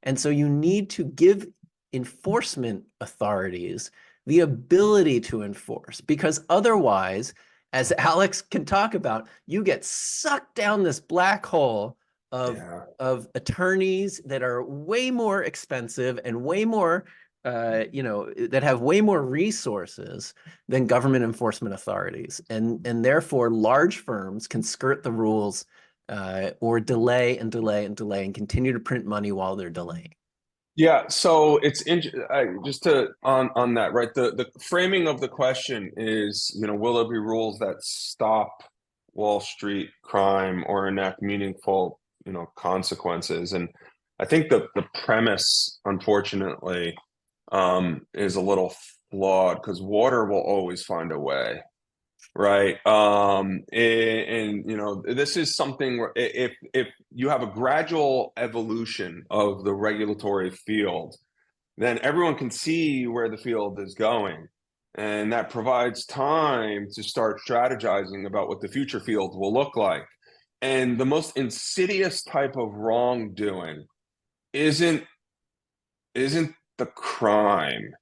And so you need to give enforcement authorities the ability to enforce, because otherwise, as Alex can talk about, you get sucked down this black hole of attorneys that are way more expensive and way more that have way more resources than government enforcement authorities. And therefore, large firms can skirt the rules or delay and delay and delay and continue to print money while they're delaying. Yeah, so it's just to on that, right? The framing of the question is, will there be rules that stop Wall Street crime or enact meaningful, consequences? And I think the premise, unfortunately, is a little flawed, because water will always find a way, right? This is something where if you have a gradual evolution of the regulatory field, then everyone can see where the field is going, and that provides time to start strategizing about what the future field will look like. And the most insidious type of wrongdoing isn't the crime.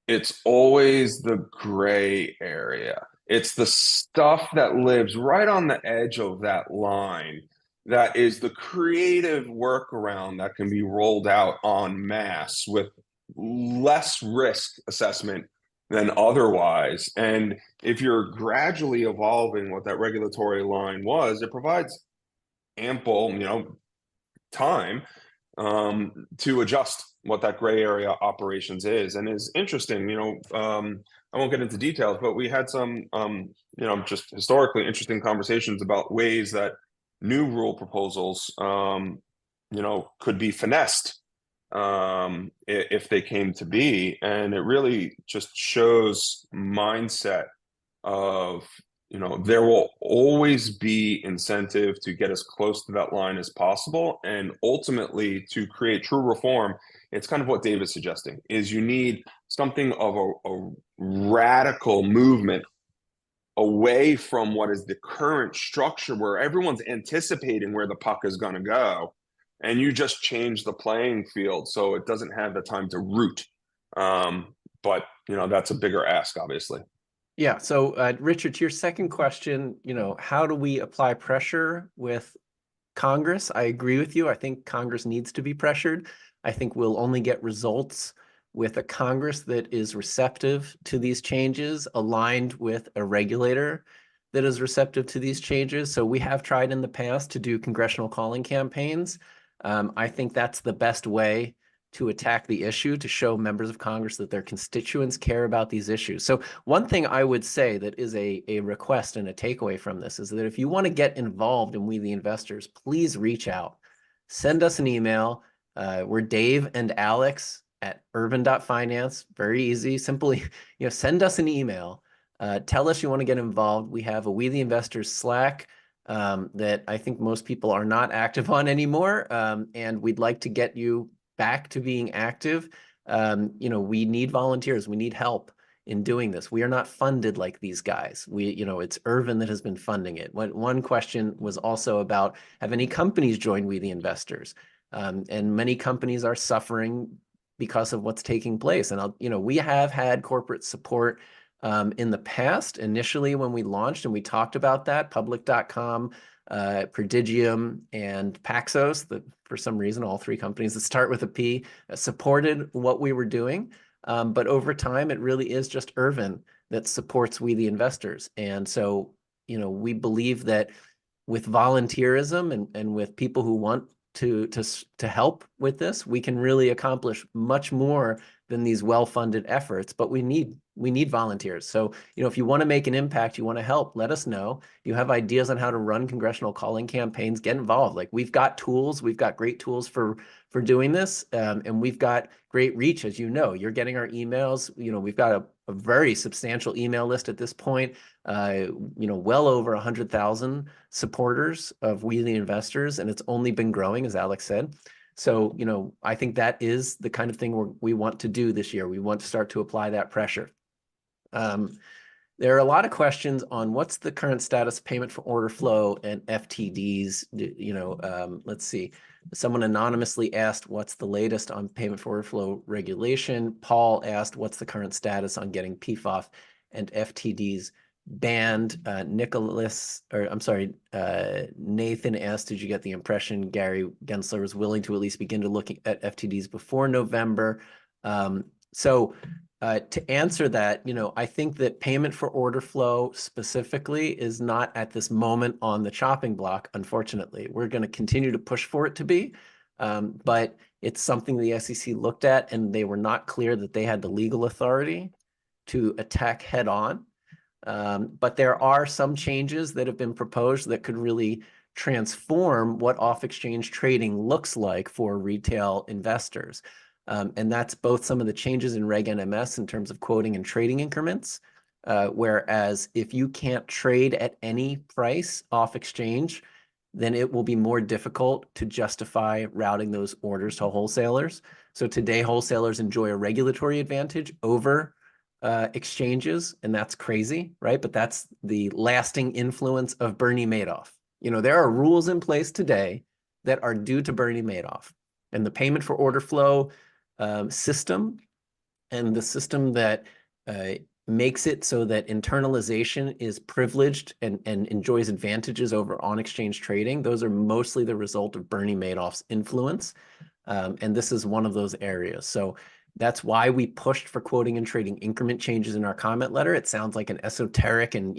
It's always the gray area. It's the stuff that lives right on the edge of that line that is the creative workaround that can be rolled out en masse with less risk assessment than otherwise. And if you're gradually evolving what that regulatory line was, it provides ample, time to adjust what that gray area operations is. And is interesting, I won't get into details, but we had some, just historically interesting conversations about ways that new rule proposals, could be finessed if they came to be. And it really just shows mindset of, there will always be incentive to get as close to that line as possible. And ultimately, to create true reform, it's kind of what Dave is suggesting, is you need something of a radical movement away from what is the current structure where everyone's anticipating where the puck is going to go. And you just change the playing field so it doesn't have the time to root. But, that's a bigger ask, obviously. Yeah. So, Richard, to your second question, how do we apply pressure with Congress? I agree with you. I think Congress needs to be pressured. I think we'll only get results with a Congress that is receptive to these changes, aligned with a regulator that is receptive to these changes. So we have tried in the past to do congressional calling campaigns. I think that's the best way to attack the issue, to show members of Congress that their constituents care about these issues. So one thing I would say that is a request and a takeaway from this is that if you want to get involved in We the Investors, please reach out. Send us an email. We're Dave and Alex at urvin.finance. Very easy. Simply, send us an email. Tell us you want to get involved. We have a We the Investors Slack that I think most people are not active on anymore. And we'd like to get you back to being active. We need volunteers. We need help in doing this. We are not funded like these guys. It's Urvin that has been funding it. One question was also about, have any companies joined We the Investors? And many companies are suffering because of what's taking place. And we have had corporate support in the past. Initially, when we launched and we talked about that, public.com, Prodigium, and Paxos, that for some reason, all three companies that start with a P, supported what we were doing. But over time, it really is just Urvin that supports We the Investors. And so, we believe that with volunteerism and with people who want to help with this, we can really accomplish much more than these well-funded efforts. But we need volunteers. So, if you want to make an impact, you want to help, let us know. If you have ideas on how to run congressional calling campaigns, get involved. Like, we've got tools, we've got great tools for doing this, and we've got great reach. As you're getting our emails. We've got a very substantial email list at this point. Well over 100,000 supporters of We the Investors, and it's only been growing, as Alex said. So, I think that is the kind of thing we want to do this year. We want to start to apply that pressure. There are a lot of questions on what's the current status of payment for order flow and FTDs. Let's see. Someone anonymously asked, what's the latest on payment for order flow regulation? Paul asked, what's the current status on getting PFOF and FTDs banned? Nathan asked, did you get the impression Gary Gensler was willing to at least begin to look at FTDs before November? To answer that, I think that payment for order flow specifically is not at this moment on the chopping block, unfortunately. We're going to continue to push for it to be, but it's something the SEC looked at, and they were not clear that they had the legal authority to attack head on. But there are some changes that have been proposed that could really transform what off-exchange trading looks like for retail investors. And that's both some of the changes in Reg NMS in terms of quoting and trading increments, whereas if you can't trade at any price off exchange, then it will be more difficult to justify routing those orders to wholesalers. So today, wholesalers enjoy a regulatory advantage over exchanges, and that's crazy, right? But that's the lasting influence of Bernie Madoff. There are rules in place today that are due to Bernie Madoff, and the payment for order flow system and the system that makes it so that internalization is privileged and enjoys advantages over on-exchange trading. Those are mostly the result of Bernie Madoff's influence. And this is one of those areas. So that's why we pushed for quoting and trading increment changes in our comment letter. It sounds like an esoteric and,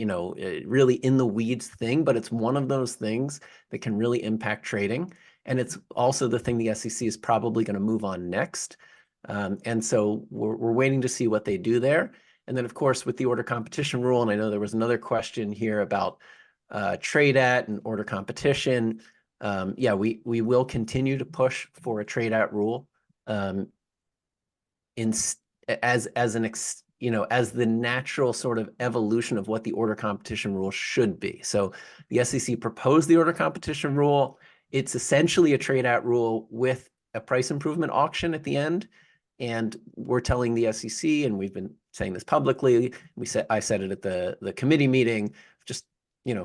really in the weeds thing, but it's one of those things that can really impact trading. And it's also the thing the SEC is probably going to move on next. And so we're waiting to see what they do there. And then, of course, with the order competition rule, and I know there was another question here about trade at and order competition. Yeah, we will continue to push for a trade at rule in as as the natural sort of evolution of what the order competition rule should be. So the SEC proposed the order competition rule. It's essentially a trade at rule with a price improvement auction at the end. And we're telling the SEC, and we've been saying this publicly. I said it at the committee meeting. Just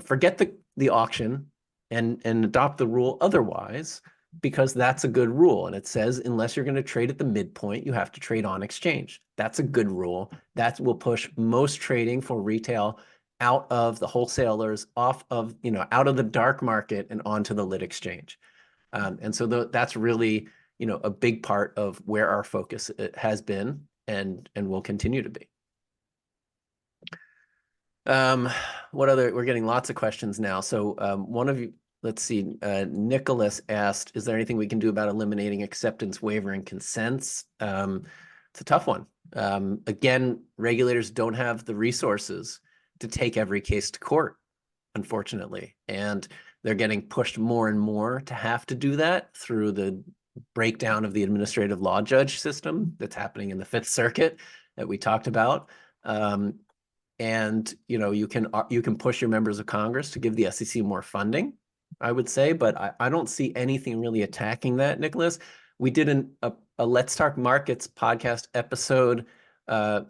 forget the auction and adopt the rule otherwise, because that's a good rule. And it says unless you're going to trade at the midpoint, you have to trade on exchange. That's a good rule. That will push most trading for retail out of the wholesalers, out of the dark market and onto the lit exchange. And so that's really a big part of where our focus has been and will continue to be. We're getting lots of questions now. So one of you, let's see, Nicholas asked, is there anything we can do about eliminating acceptance, waiver, and consents? It's a tough one. Again, regulators don't have the resources to take every case to court, unfortunately. And they're getting pushed more and more to have to do that through the breakdown of the administrative law judge system that's happening in the Fifth Circuit that we talked about. And you can push your members of Congress to give the SEC more funding, I would say, but I don't see anything really attacking that, Nicholas. We did a Let's Talk Markets podcast episode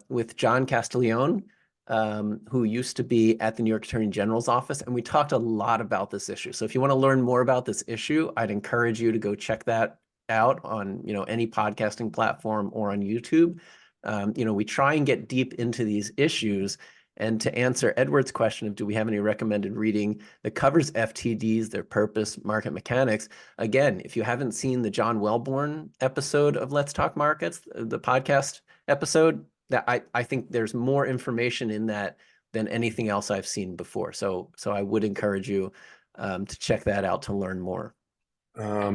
with John Castiglione, who used to be at the New York Attorney General's office, and we talked a lot about this issue. So if you want to learn more about this issue, I'd encourage you to go check that out on any podcasting platform or on YouTube. We try and get deep into these issues. And to answer Edward's question of do we have any recommended reading that covers FTDs, their purpose, market mechanics, again, if you haven't seen the John Welborn episode of Let's Talk Markets, the podcast episode, that I think there's more information in that than anything else I've seen before. So I would encourage you to check that out to learn more.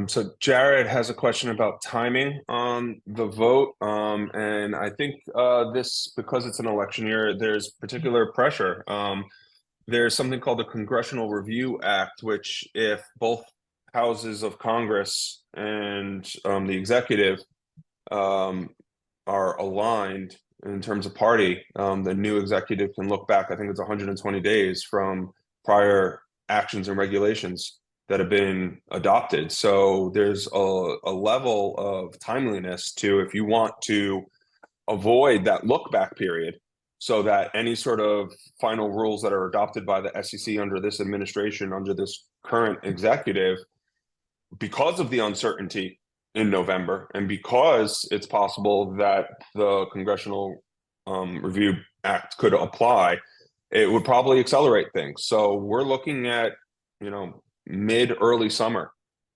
So Jared has a question about timing on the vote. And I think because it's an election year, there's particular pressure. There's something called the Congressional Review Act, which if both houses of Congress and the executive are aligned in terms of party, the new executive can look back, I think it's 120 days from prior actions and regulations that have been adopted. So there's a level of timeliness to, if you want to avoid that look back period, so that any sort of final rules that are adopted by the SEC under this administration, under this current executive, because of the uncertainty in November, and because it's possible that the Congressional Review Act could apply, it would probably accelerate things. So we're looking at, mid-early summer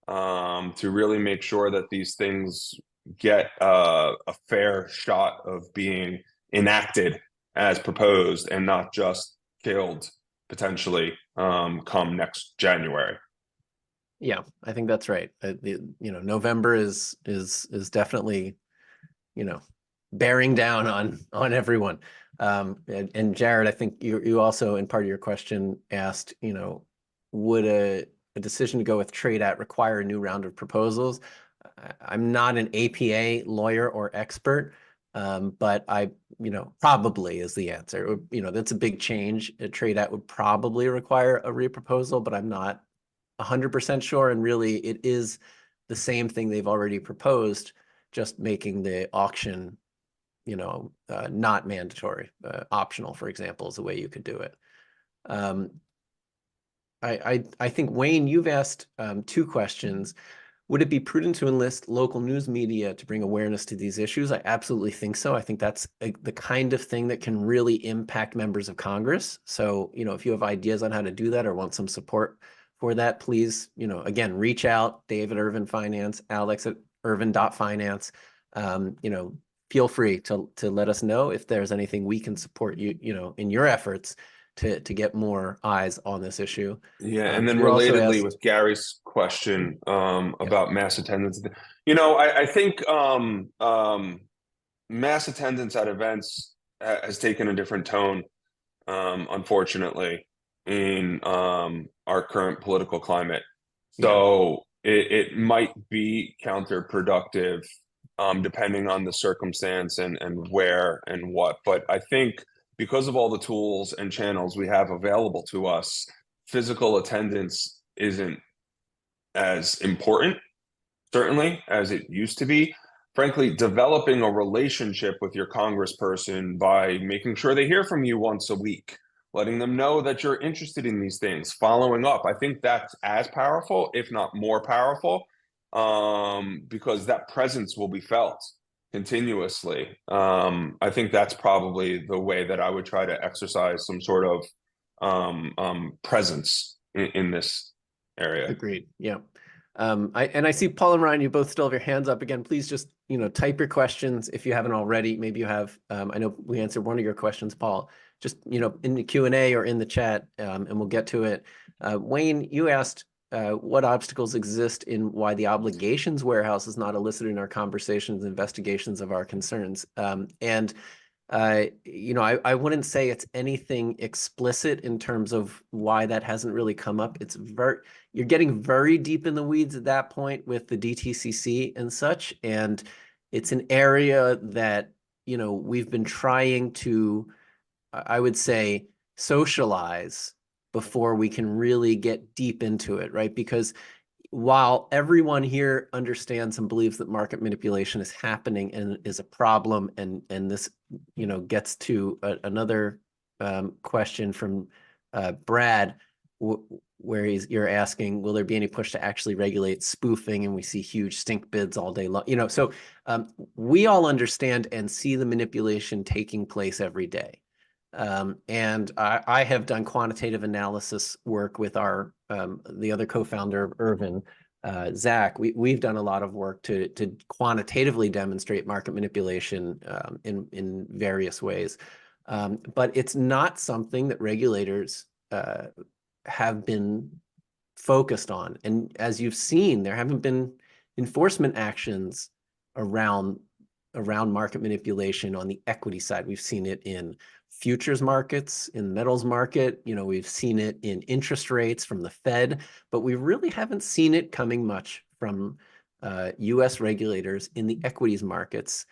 to really make sure that these things get a fair shot of being enacted as proposed and not just killed potentially come next January. Yeah, I think that's right. November is definitely, bearing down on everyone. And Jared, I think you also, in part of your question, asked, would a decision to go with trade at require a new round of proposals? I'm not an APA lawyer or expert, but probably is the answer. That's a big change. A trade at would probably require a reproposal, but I'm not 100% sure. And really, it is the same thing they've already proposed, just making the auction, not mandatory. Optional, for example, is the way you could do it. I think, Wayne, you've asked two questions. Would it be prudent to enlist local news media to bring awareness to these issues? I absolutely think so. I think that's the kind of thing that can really impact members of Congress. So, if you have ideas on how to do that or want some support for that, please, again, reach out, Dave at Urvin Finance, Alex at Urvin.finance. Feel free to let us know if there's anything we can support you, in your efforts to get more eyes on this issue. Yeah, and then You also relatedly asked, with Gary's question yeah, about mass attendance, I think mass attendance at events has taken a different tone, unfortunately, in our current political climate. yeah, So it might be counterproductive, depending on the circumstance and where and what. But I think because of all the tools and channels we have available to us, physical attendance isn't as important, certainly, as it used to be. Frankly, developing a relationship with your congressperson by making sure they hear from you once a week, letting them know that you're interested in these things, following up. I think that's as powerful, if not more powerful, because that presence will be felt continuously. I think that's probably the way that I would try to exercise some sort of presence in this area. agreed. Yeah. I see Paul and Ryan, you both still have your hands up again. Please just, type your questions if you haven't already. Maybe you have, I know we answered one of your questions, Paul, just, in the Q&A or in the chat, and we'll get to it. Wayne, you asked what obstacles exist in why the obligations warehouse is not elicited in our conversations, investigations of our concerns. I wouldn't say it's anything explicit in terms of why that hasn't really come up. You're getting very deep in the weeds at that point with the DTCC and such, and it's an area that, we've been trying to, I would say, socialize before we can really get deep into it, right? Because while everyone here understands and believes that market manipulation is happening and is a problem, and this gets to another question from Brad, where you're asking, will there be any push to actually regulate spoofing? And we see huge stink bids all day long. So we all understand and see the manipulation taking place every day. And I have done quantitative analysis work with the other co-founder of Urvin, Zach. We've done a lot of work to quantitatively demonstrate market manipulation in various ways. But it's not something that regulators have been focused on. And as you've seen, there haven't been enforcement actions around market manipulation on the equity side. We've seen it in futures markets, in the metals market, we've seen it in interest rates from the Fed, but we really haven't seen it coming much from US regulators in the equities markets,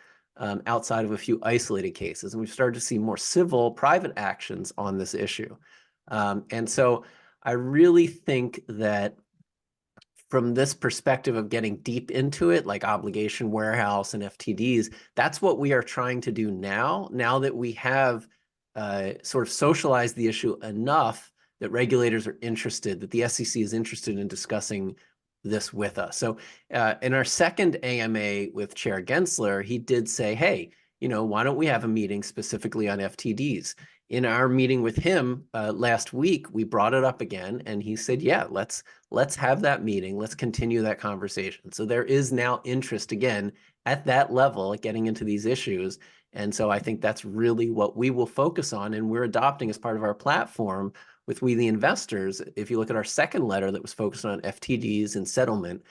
outside of a few isolated cases. And we've started to see more civil private actions on this issue. And so I really think that from this perspective of getting deep into it, like obligation warehouse and FTDs, that's what we are trying to do now that we have sort of socialized the issue enough that regulators are interested, that the SEC is interested in discussing this with us. So in our second AMA with Chair Gensler, he did say, hey, why don't we have a meeting specifically on FTDs? In our meeting with him last week, we brought it up again, and he said, yeah, let's have that meeting. Let's continue that conversation. So there is now interest again at that level at getting into these issues. And so I think that's really what we will focus on, and we're adopting as part of our platform with We the Investors. If you look at our second letter that was focused on FTDs and settlement,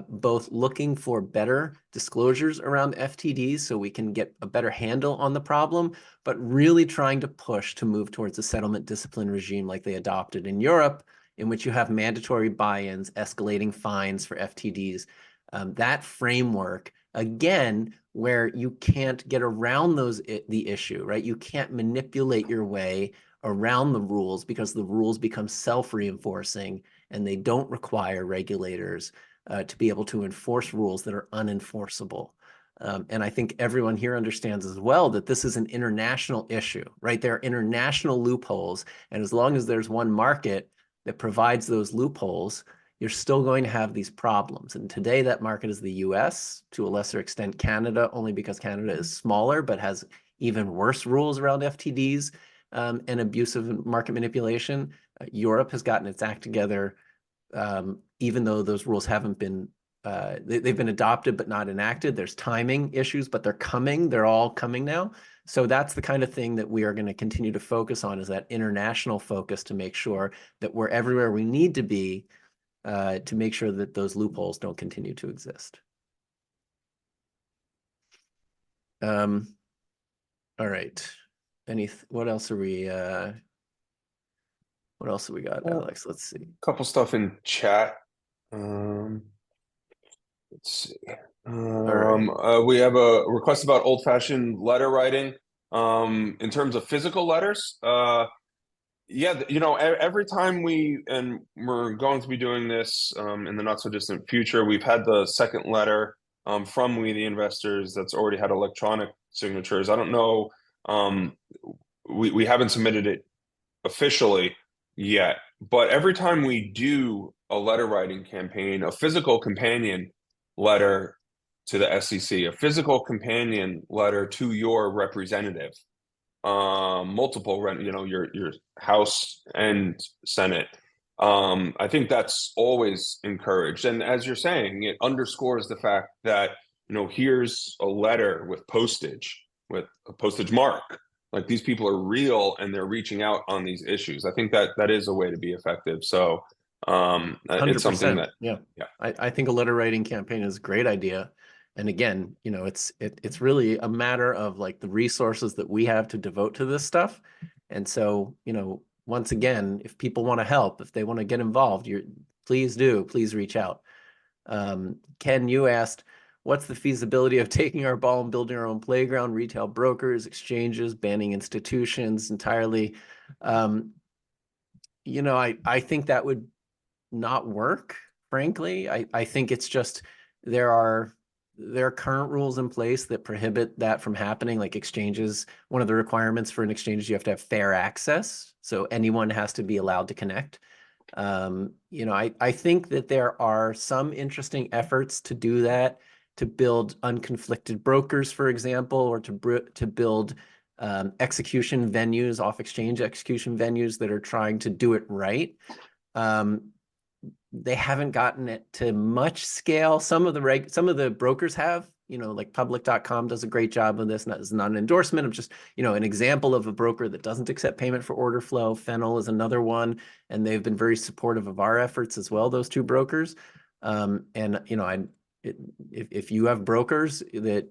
both looking for better disclosures around FTDs so we can get a better handle on the problem, but really trying to push to move towards a settlement discipline regime like they adopted in Europe, in which you have mandatory buy-ins, escalating fines for FTDs. That framework, again, where you can't get around the issue, right? You can't manipulate your way around the rules because the rules become self-reinforcing and they don't require regulators to be able to enforce rules that are unenforceable. And I think everyone here understands as well that this is an international issue, right? There are international loopholes. And as long as there's one market that provides those loopholes, you're still going to have these problems. And today that market is the US, to a lesser extent Canada, only because Canada is smaller but has even worse rules around FTDs and abusive market manipulation. Europe has gotten its act together, even though those rules haven't been they've been adopted but not enacted. There's timing issues, but they're coming. They're all coming now. So that's the kind of thing that we are going to continue to focus on, is that international focus, to make sure that we're everywhere we need to be, to make sure that those loopholes don't continue to exist. All right. What else are we what else have we got, Alex? Let's see. Couple stuff in chat. Let's see. We have a request about old-fashioned letter writing. In terms of physical letters, yeah, every time we're going to be doing this in the not so distant future, we've had the second letter from We the Investors that's already had electronic signatures. I don't know, we haven't submitted it officially yet, but every time we do a letter writing campaign, a physical companion letter to the SEC, a physical companion letter to your representative, multiple, your House and Senate. I think that's always encouraged. And as you're saying, it underscores the fact that, here's a letter with a postage mark. Like, these people are real and they're reaching out on these issues. I think that is a way to be effective. So it's something 100%. that, Yeah. yeah. I think a letter writing campaign is a great idea. And again, it's really a matter of like the resources that we have to devote to this stuff. And so, once again, if people want to help, if they want to get involved, please reach out. Ken, you asked, what's the feasibility of taking our ball and building our own playground, retail brokers, exchanges, banning institutions entirely? I think that would not work, frankly. I think it's just there are current rules in place that prohibit that from happening, like exchanges. One of the requirements for an exchange is you have to have fair access, so anyone has to be allowed to connect. I think that there are some interesting efforts to do that, to build unconflicted brokers, for example, or to build execution venues, off-exchange execution venues that are trying to do it right. They haven't gotten it to much scale. Some of the brokers have, like public.com does a great job of this. It's not an endorsement of just, an example of a broker that doesn't accept payment for order flow. Fennel is another one, and they've been very supportive of our efforts as well, those two brokers. If you have brokers that,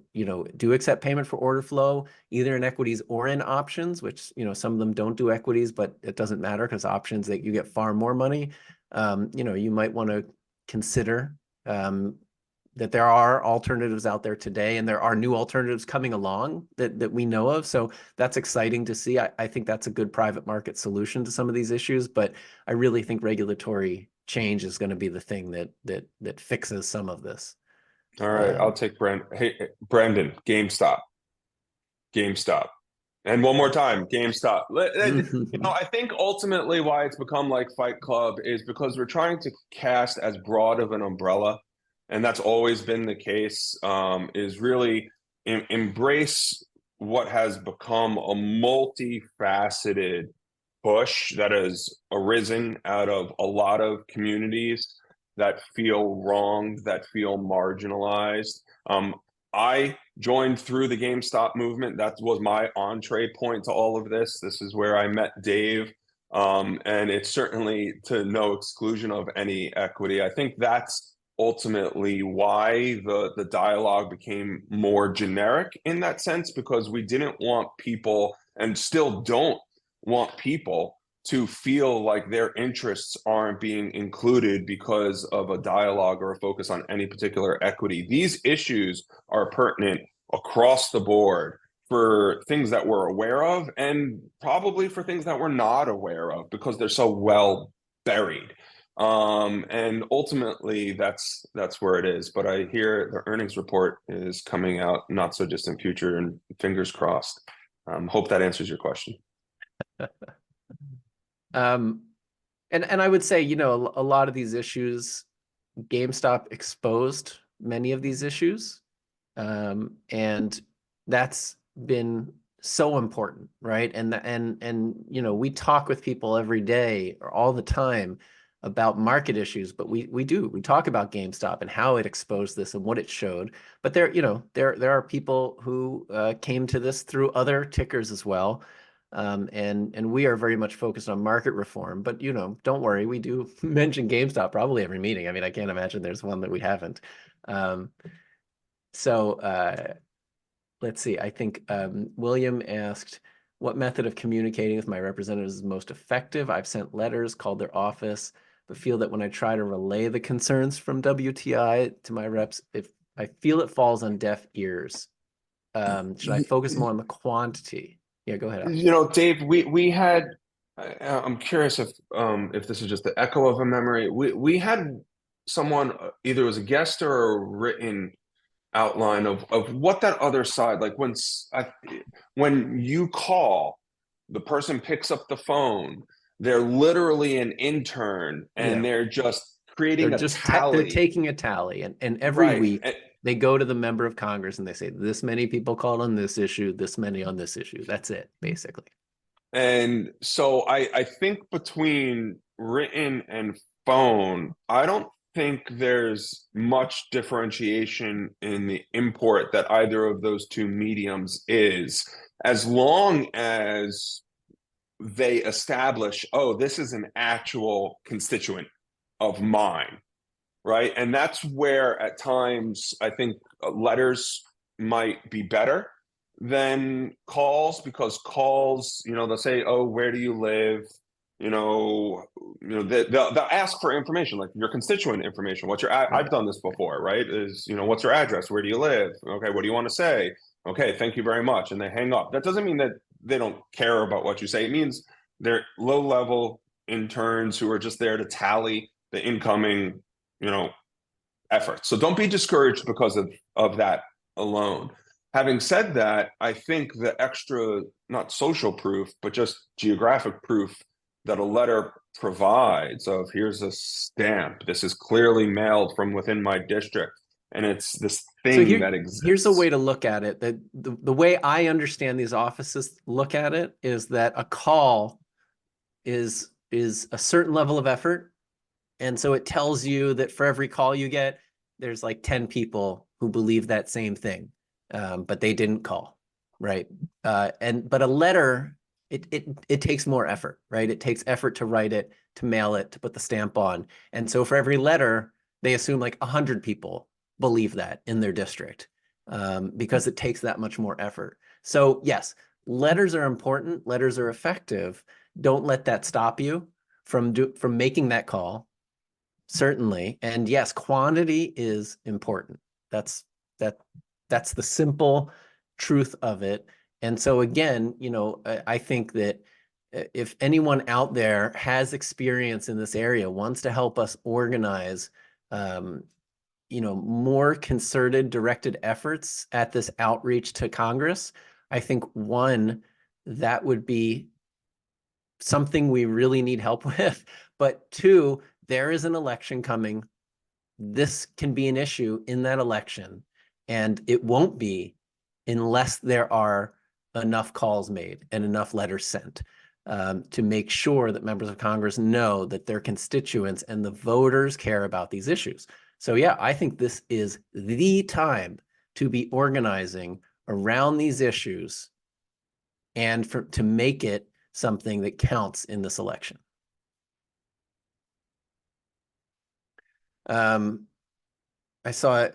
do accept payment for order flow, either in equities or in options, which, some of them don't do equities, but it doesn't matter because options, that you get far more money. You might want to consider that there are alternatives out there today, and there are new alternatives coming along that we know of. So that's exciting to see. I think that's a good private market solution to some of these issues, but I really think regulatory change is going to be the thing that fixes some of this. All right, I'll take Brandon. Hey, Brandon, GameStop. And one more time, GameStop. I think ultimately why it's become like Fight Club is because we're trying to cast as broad of an umbrella, and that's always been the case, is really embrace what has become a multifaceted push that has arisen out of a lot of communities that feel wronged, that feel marginalized. I joined through the GameStop movement. That was my entree point to all of this. This is where I met Dave. And it's certainly to no exclusion of any equity. I think that's ultimately why the dialogue became more generic in that sense, because we didn't want people, and still don't want people, to feel like their interests aren't being included because of a dialogue or a focus on any particular equity. These issues are pertinent across the board for things that we're aware of, and probably for things that we're not aware of because they're so well buried. And ultimately, that's where it is. But I hear the earnings report is coming out not so distant future, and fingers crossed. Hope that answers your question. And I would say, you know, a lot of these issues, GameStop exposed many of these issues. And that's been so important, right? And you know, we talk with people every day or all the time about market issues, but we talk about GameStop and how it exposed this and what it showed. But there, you know, there are people who came to this through other tickers as well. And we are very much focused on market reform. But you know, don't worry, we do mention GameStop probably every meeting. I mean, I can't imagine there's one that we haven't. Um, so let's see. I think William asked, what method of communicating with my representatives is most effective? I've sent letters, called their office, but feel that when I try to relay the concerns from WTI to my reps, if I feel it falls on deaf ears. Should I focus more on the quantity? Yeah, go ahead, Alex. You know, Dave, we had. I'm curious if this is just the echo of a memory. We had someone, either as a guest or a written outline of what that other side, like when you call, the person picks up the phone, they're literally an intern and Yeah. they're just They're creating a just they're tally. taking a tally, and every Right. week they go to the member of Congress and they say this many people called on this issue, this many on this issue. That's it, basically. And so I think between written and phone, I don't think there's much differentiation in the import that either of those two mediums is, as long as they establish, oh, this is an actual constituent of mine, right? And that's where at times I think letters might be better than calls, because calls, you know, they'll say, oh, where do you live? They'll ask for information, like your constituent information. What's your I've Right. done this before, right? Is, what's your address? Where do you live? Okay, what do you want to say? Okay, thank you very much. And they hang up. That doesn't mean that they don't care about what you say. It means they're low level interns who are just there to tally the incoming, you know, effort. So don't be discouraged because of that alone. Having said that, I think the extra, not social proof, but just geographic proof that a letter provides of, here's a stamp, this is clearly mailed from within my district, and it's this So thing that here's a exists. way to look at it. That the way I understand these offices look at it is that a call is a certain level of effort. And so it tells you that for every call you get, there's like 10 people who believe that same thing, but they didn't call, right? But a letter, it takes more effort, right? It takes effort to write it, to mail it, to put the stamp on. And so for every letter, they assume like 100 people believe that in their district, because it takes that much more effort. So yes, letters are important. Letters are effective. Don't let that stop you from making that call. Certainly. And yes, quantity is important. That's that that's the simple truth of it. And so again, you know, I think that if anyone out there has experience in this area, wants to help us organize um, you know, more concerted, directed efforts at this outreach to Congress, I think one, that would be something we really need help with. But two, there is an election coming. This can be an issue in that election, and it won't be unless there are enough calls made and enough letters sent to make sure that members of Congress know that their constituents and the voters care about these issues. So yeah, I think this is the time to be organizing around these issues and to make it something that counts in this election. Um, I saw,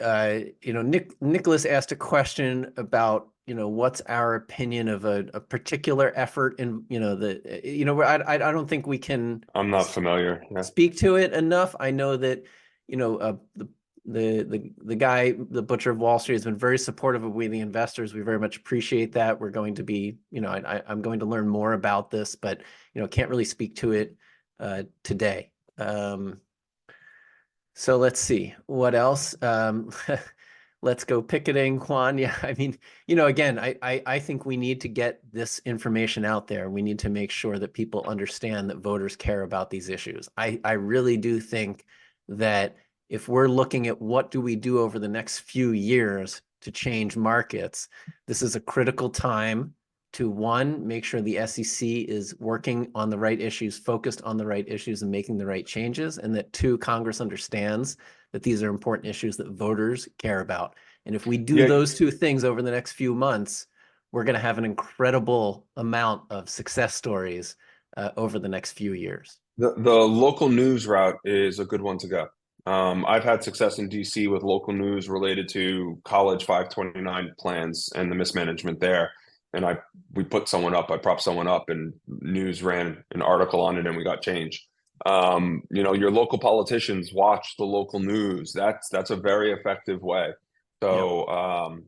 you know, Nicholas asked a question about, you know, what's our opinion of a particular effort in, you know, I don't think we can I'm not familiar. Yeah. speak to it enough. I know that, you know, the guy, the butcher of Wall Street, has been very supportive of we the investors. We very much appreciate that. We're going to be, you know, I'm going to learn more about this, but you know, can't really speak to it today. So let's see what else. let's go picketing, Juan. Yeah, I mean, again, I think we need to get this information out there. We need to make sure that people understand that voters care about these issues. I really do think that if we're looking at what do we do over the next few years to change markets, this is a critical time to, one, make sure the SEC is working on the right issues, focused on the right issues, and making the right changes, and that, two, Congress understands that these are important issues that voters care about. And if we do Yeah, those two things over the next few months, we're going to have an incredible amount of success stories over the next few years. the local news route is a good one to go. I've had success in DC with local news related to College 529 plans and the mismanagement there. And we put someone up, I propped someone up, and news ran an article on it, and we got change. Your local politicians watch the local news. That's a very effective way. Yep. So,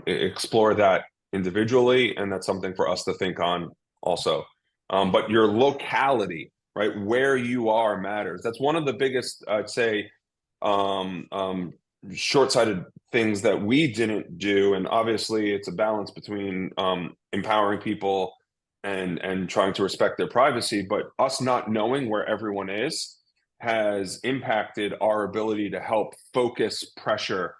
explore that individually, and that's something for us to think on also. But your locality, right, where you are matters. That's one of the biggest, I'd say, um, um, short-sighted things that we didn't do. And obviously, it's a balance between empowering people and trying to respect their privacy. But us not knowing where everyone is has impacted our ability to help focus pressure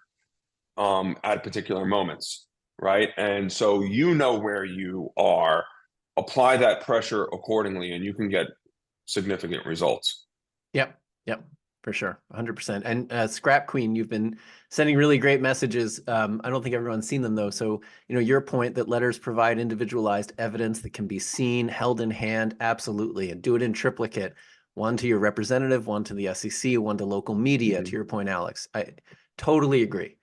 at particular moments, right? And so where you are, apply that pressure accordingly, and you can get significant results. Yep. Yep. For sure. 100%. And Scrap Queen, you've been sending really great messages. I don't think everyone's seen them though. So, your point that letters provide individualized evidence that can be seen, held in hand, absolutely. And do it in triplicate. One to your representative, one to the SEC, one to local media, to your point, Alex. I totally agree.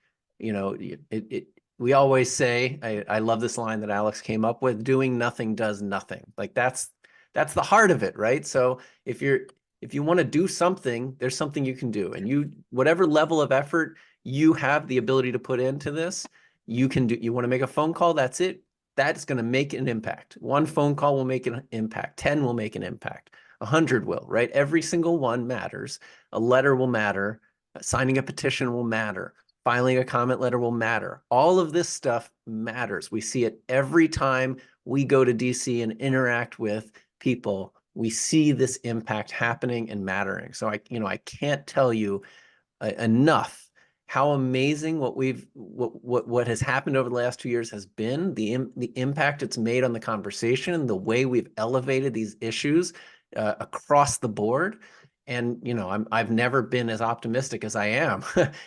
We always say, I love this line that Alex came up with, doing nothing does nothing. Like that's the heart of it, right? So if you want to do something, there's something you can do. And whatever level of effort you have the ability to put into this, you can do. You want to make a phone call, that's it. That's going to make an impact. One phone call will make an impact. 10 will make an impact. 100 will, right? Every single one matters. A letter will matter. Signing a petition will matter. Filing a comment letter will matter. All of this stuff matters. We see it every time we go to DC and interact with people. We see this impact happening and mattering. So I can't tell you enough how amazing what has happened over the last 2 years has been, the impact it's made on the conversation, the way we've elevated these issues across the board. And I've never been as optimistic as I am.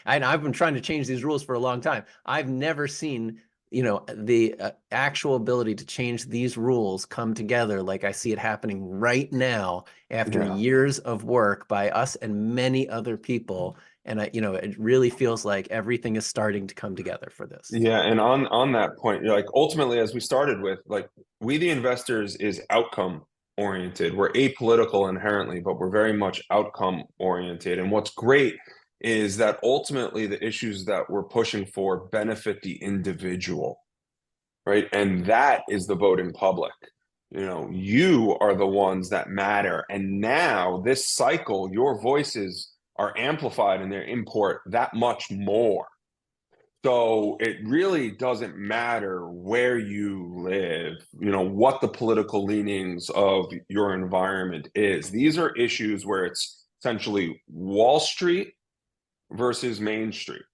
I've been trying to change these rules for a long time. I've never seen the actual ability to change these rules come together like I see it happening right now after Yeah. years of work by us and many other people. And it really feels like everything is starting to come together for this. Yeah, and on that point, like ultimately, as we started with, like we the investors is outcome oriented. We're apolitical inherently, but we're very much outcome oriented. And what's great is that ultimately the issues that we're pushing for benefit the individual, right? And that is the voting public. You are the ones that matter. And now this cycle, your voices are amplified and their import that much more. So it really doesn't matter where you live, what the political leanings of your environment is. These are issues where it's essentially Wall Street versus Main Street.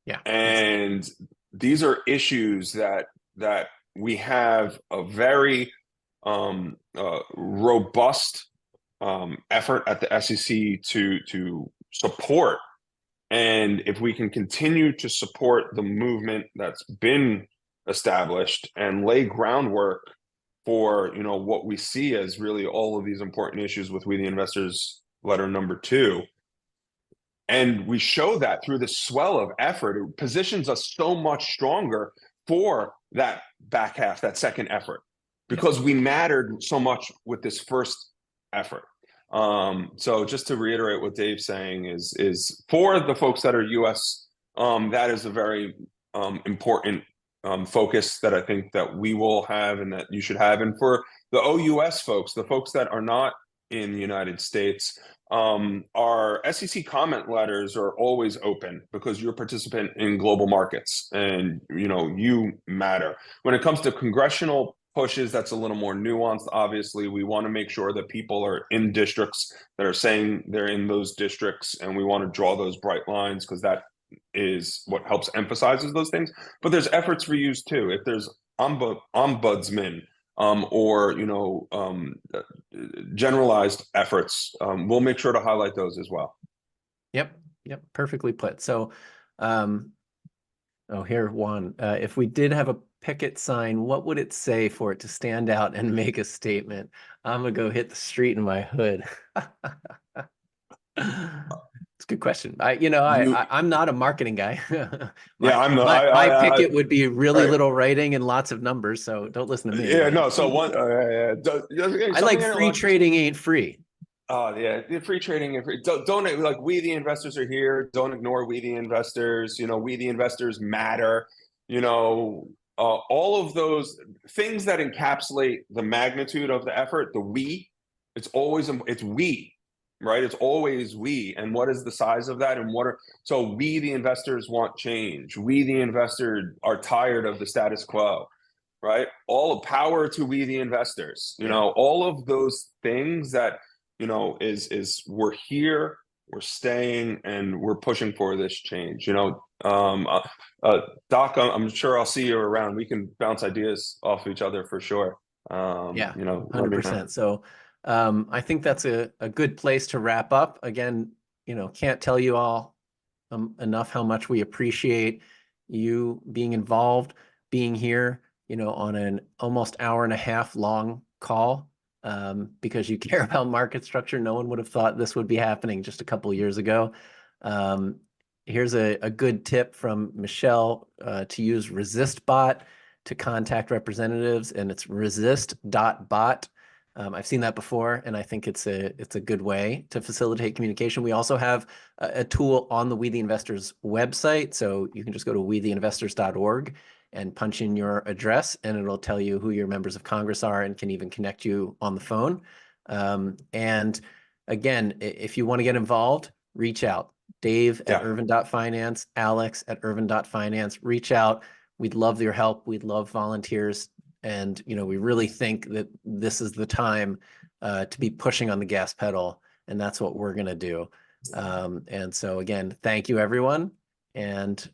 Yeah. And these are issues that we have a very robust effort at the SEC to support. And if we can continue to support the movement that's been established and lay groundwork for what we see as really all of these important issues with We the Investors letter number 2, and we show that through the swell of effort, it positions us so much stronger for that back half, that second effort, because we mattered so much with this first effort. So just to reiterate what Dave's saying is for the folks that are US, that is a very important focus that I think that we will have and that you should have. And for the OUS folks, the folks that are not in the United States. Our SEC comment letters are always open because you're a participant in global markets and you matter. When it comes to congressional pushes, that's a little more nuanced. Obviously, we want to make sure that people are in districts that are saying they're in those districts, and we want to draw those bright lines because that is what helps emphasizes those things. But there's efforts for use too. If there's ombudsman or generalized efforts, we'll make sure to highlight those as well. Yep, perfectly put. So, oh, here, Juan, if we did have a picket sign, what would it say for it to stand out and make a statement? I'm gonna go hit the street in my hood. It's a good question. I'm not a marketing guy. Yeah, I'm the my picket would be really right. little writing and lots of numbers, so don't listen to me. Yeah, no. So one, I like free trading ain't free. Oh yeah, the free trading. Don't like we the investors are here. Don't ignore we the investors. We the investors matter. All of those things that encapsulate the magnitude of the effort. The we, it's we, right? It's always we. And what is the size of that? And so we the investors want change. We the investors are tired of the status quo, right? All power to we the investors. All of those things that is we're here, we're staying, and we're pushing for this change. Doc, I'm sure I'll see you around. We can bounce ideas off each other for sure. Yeah, let me know. 100%. So I think that's a good place to wrap up. Again, can't tell you all enough how much we appreciate you being involved, being here, on an almost hour and a half long call, because you care about market structure. No one would have thought this would be happening just a couple of years ago. Here's a good tip from Michelle to use ResistBot to contact representatives, and it's resist.bot. I've seen that before, and I think it's a good way to facilitate communication. We also have a tool on the We the Investors website, so you can just go to wetheinvestors.org and punch in your address, and it'll tell you who your members of Congress are and can even connect you on the phone. And again, if you want to get involved, reach out. Dave at Urvin.finance, Alex at Urvin.finance, reach out. We'd love your help. We'd love volunteers. And, we really think that this is the time to be pushing on the gas pedal. And that's what we're going to do. And so, again, thank you, everyone. And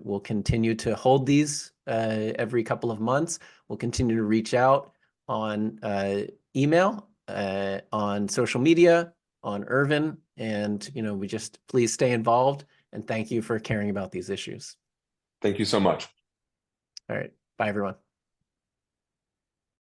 we'll continue to hold these every couple of months. We'll continue to reach out on email, on social media, on Urvin. And, we just please stay involved. And thank you for caring about these issues. Thank you so much. All right. Bye, everyone.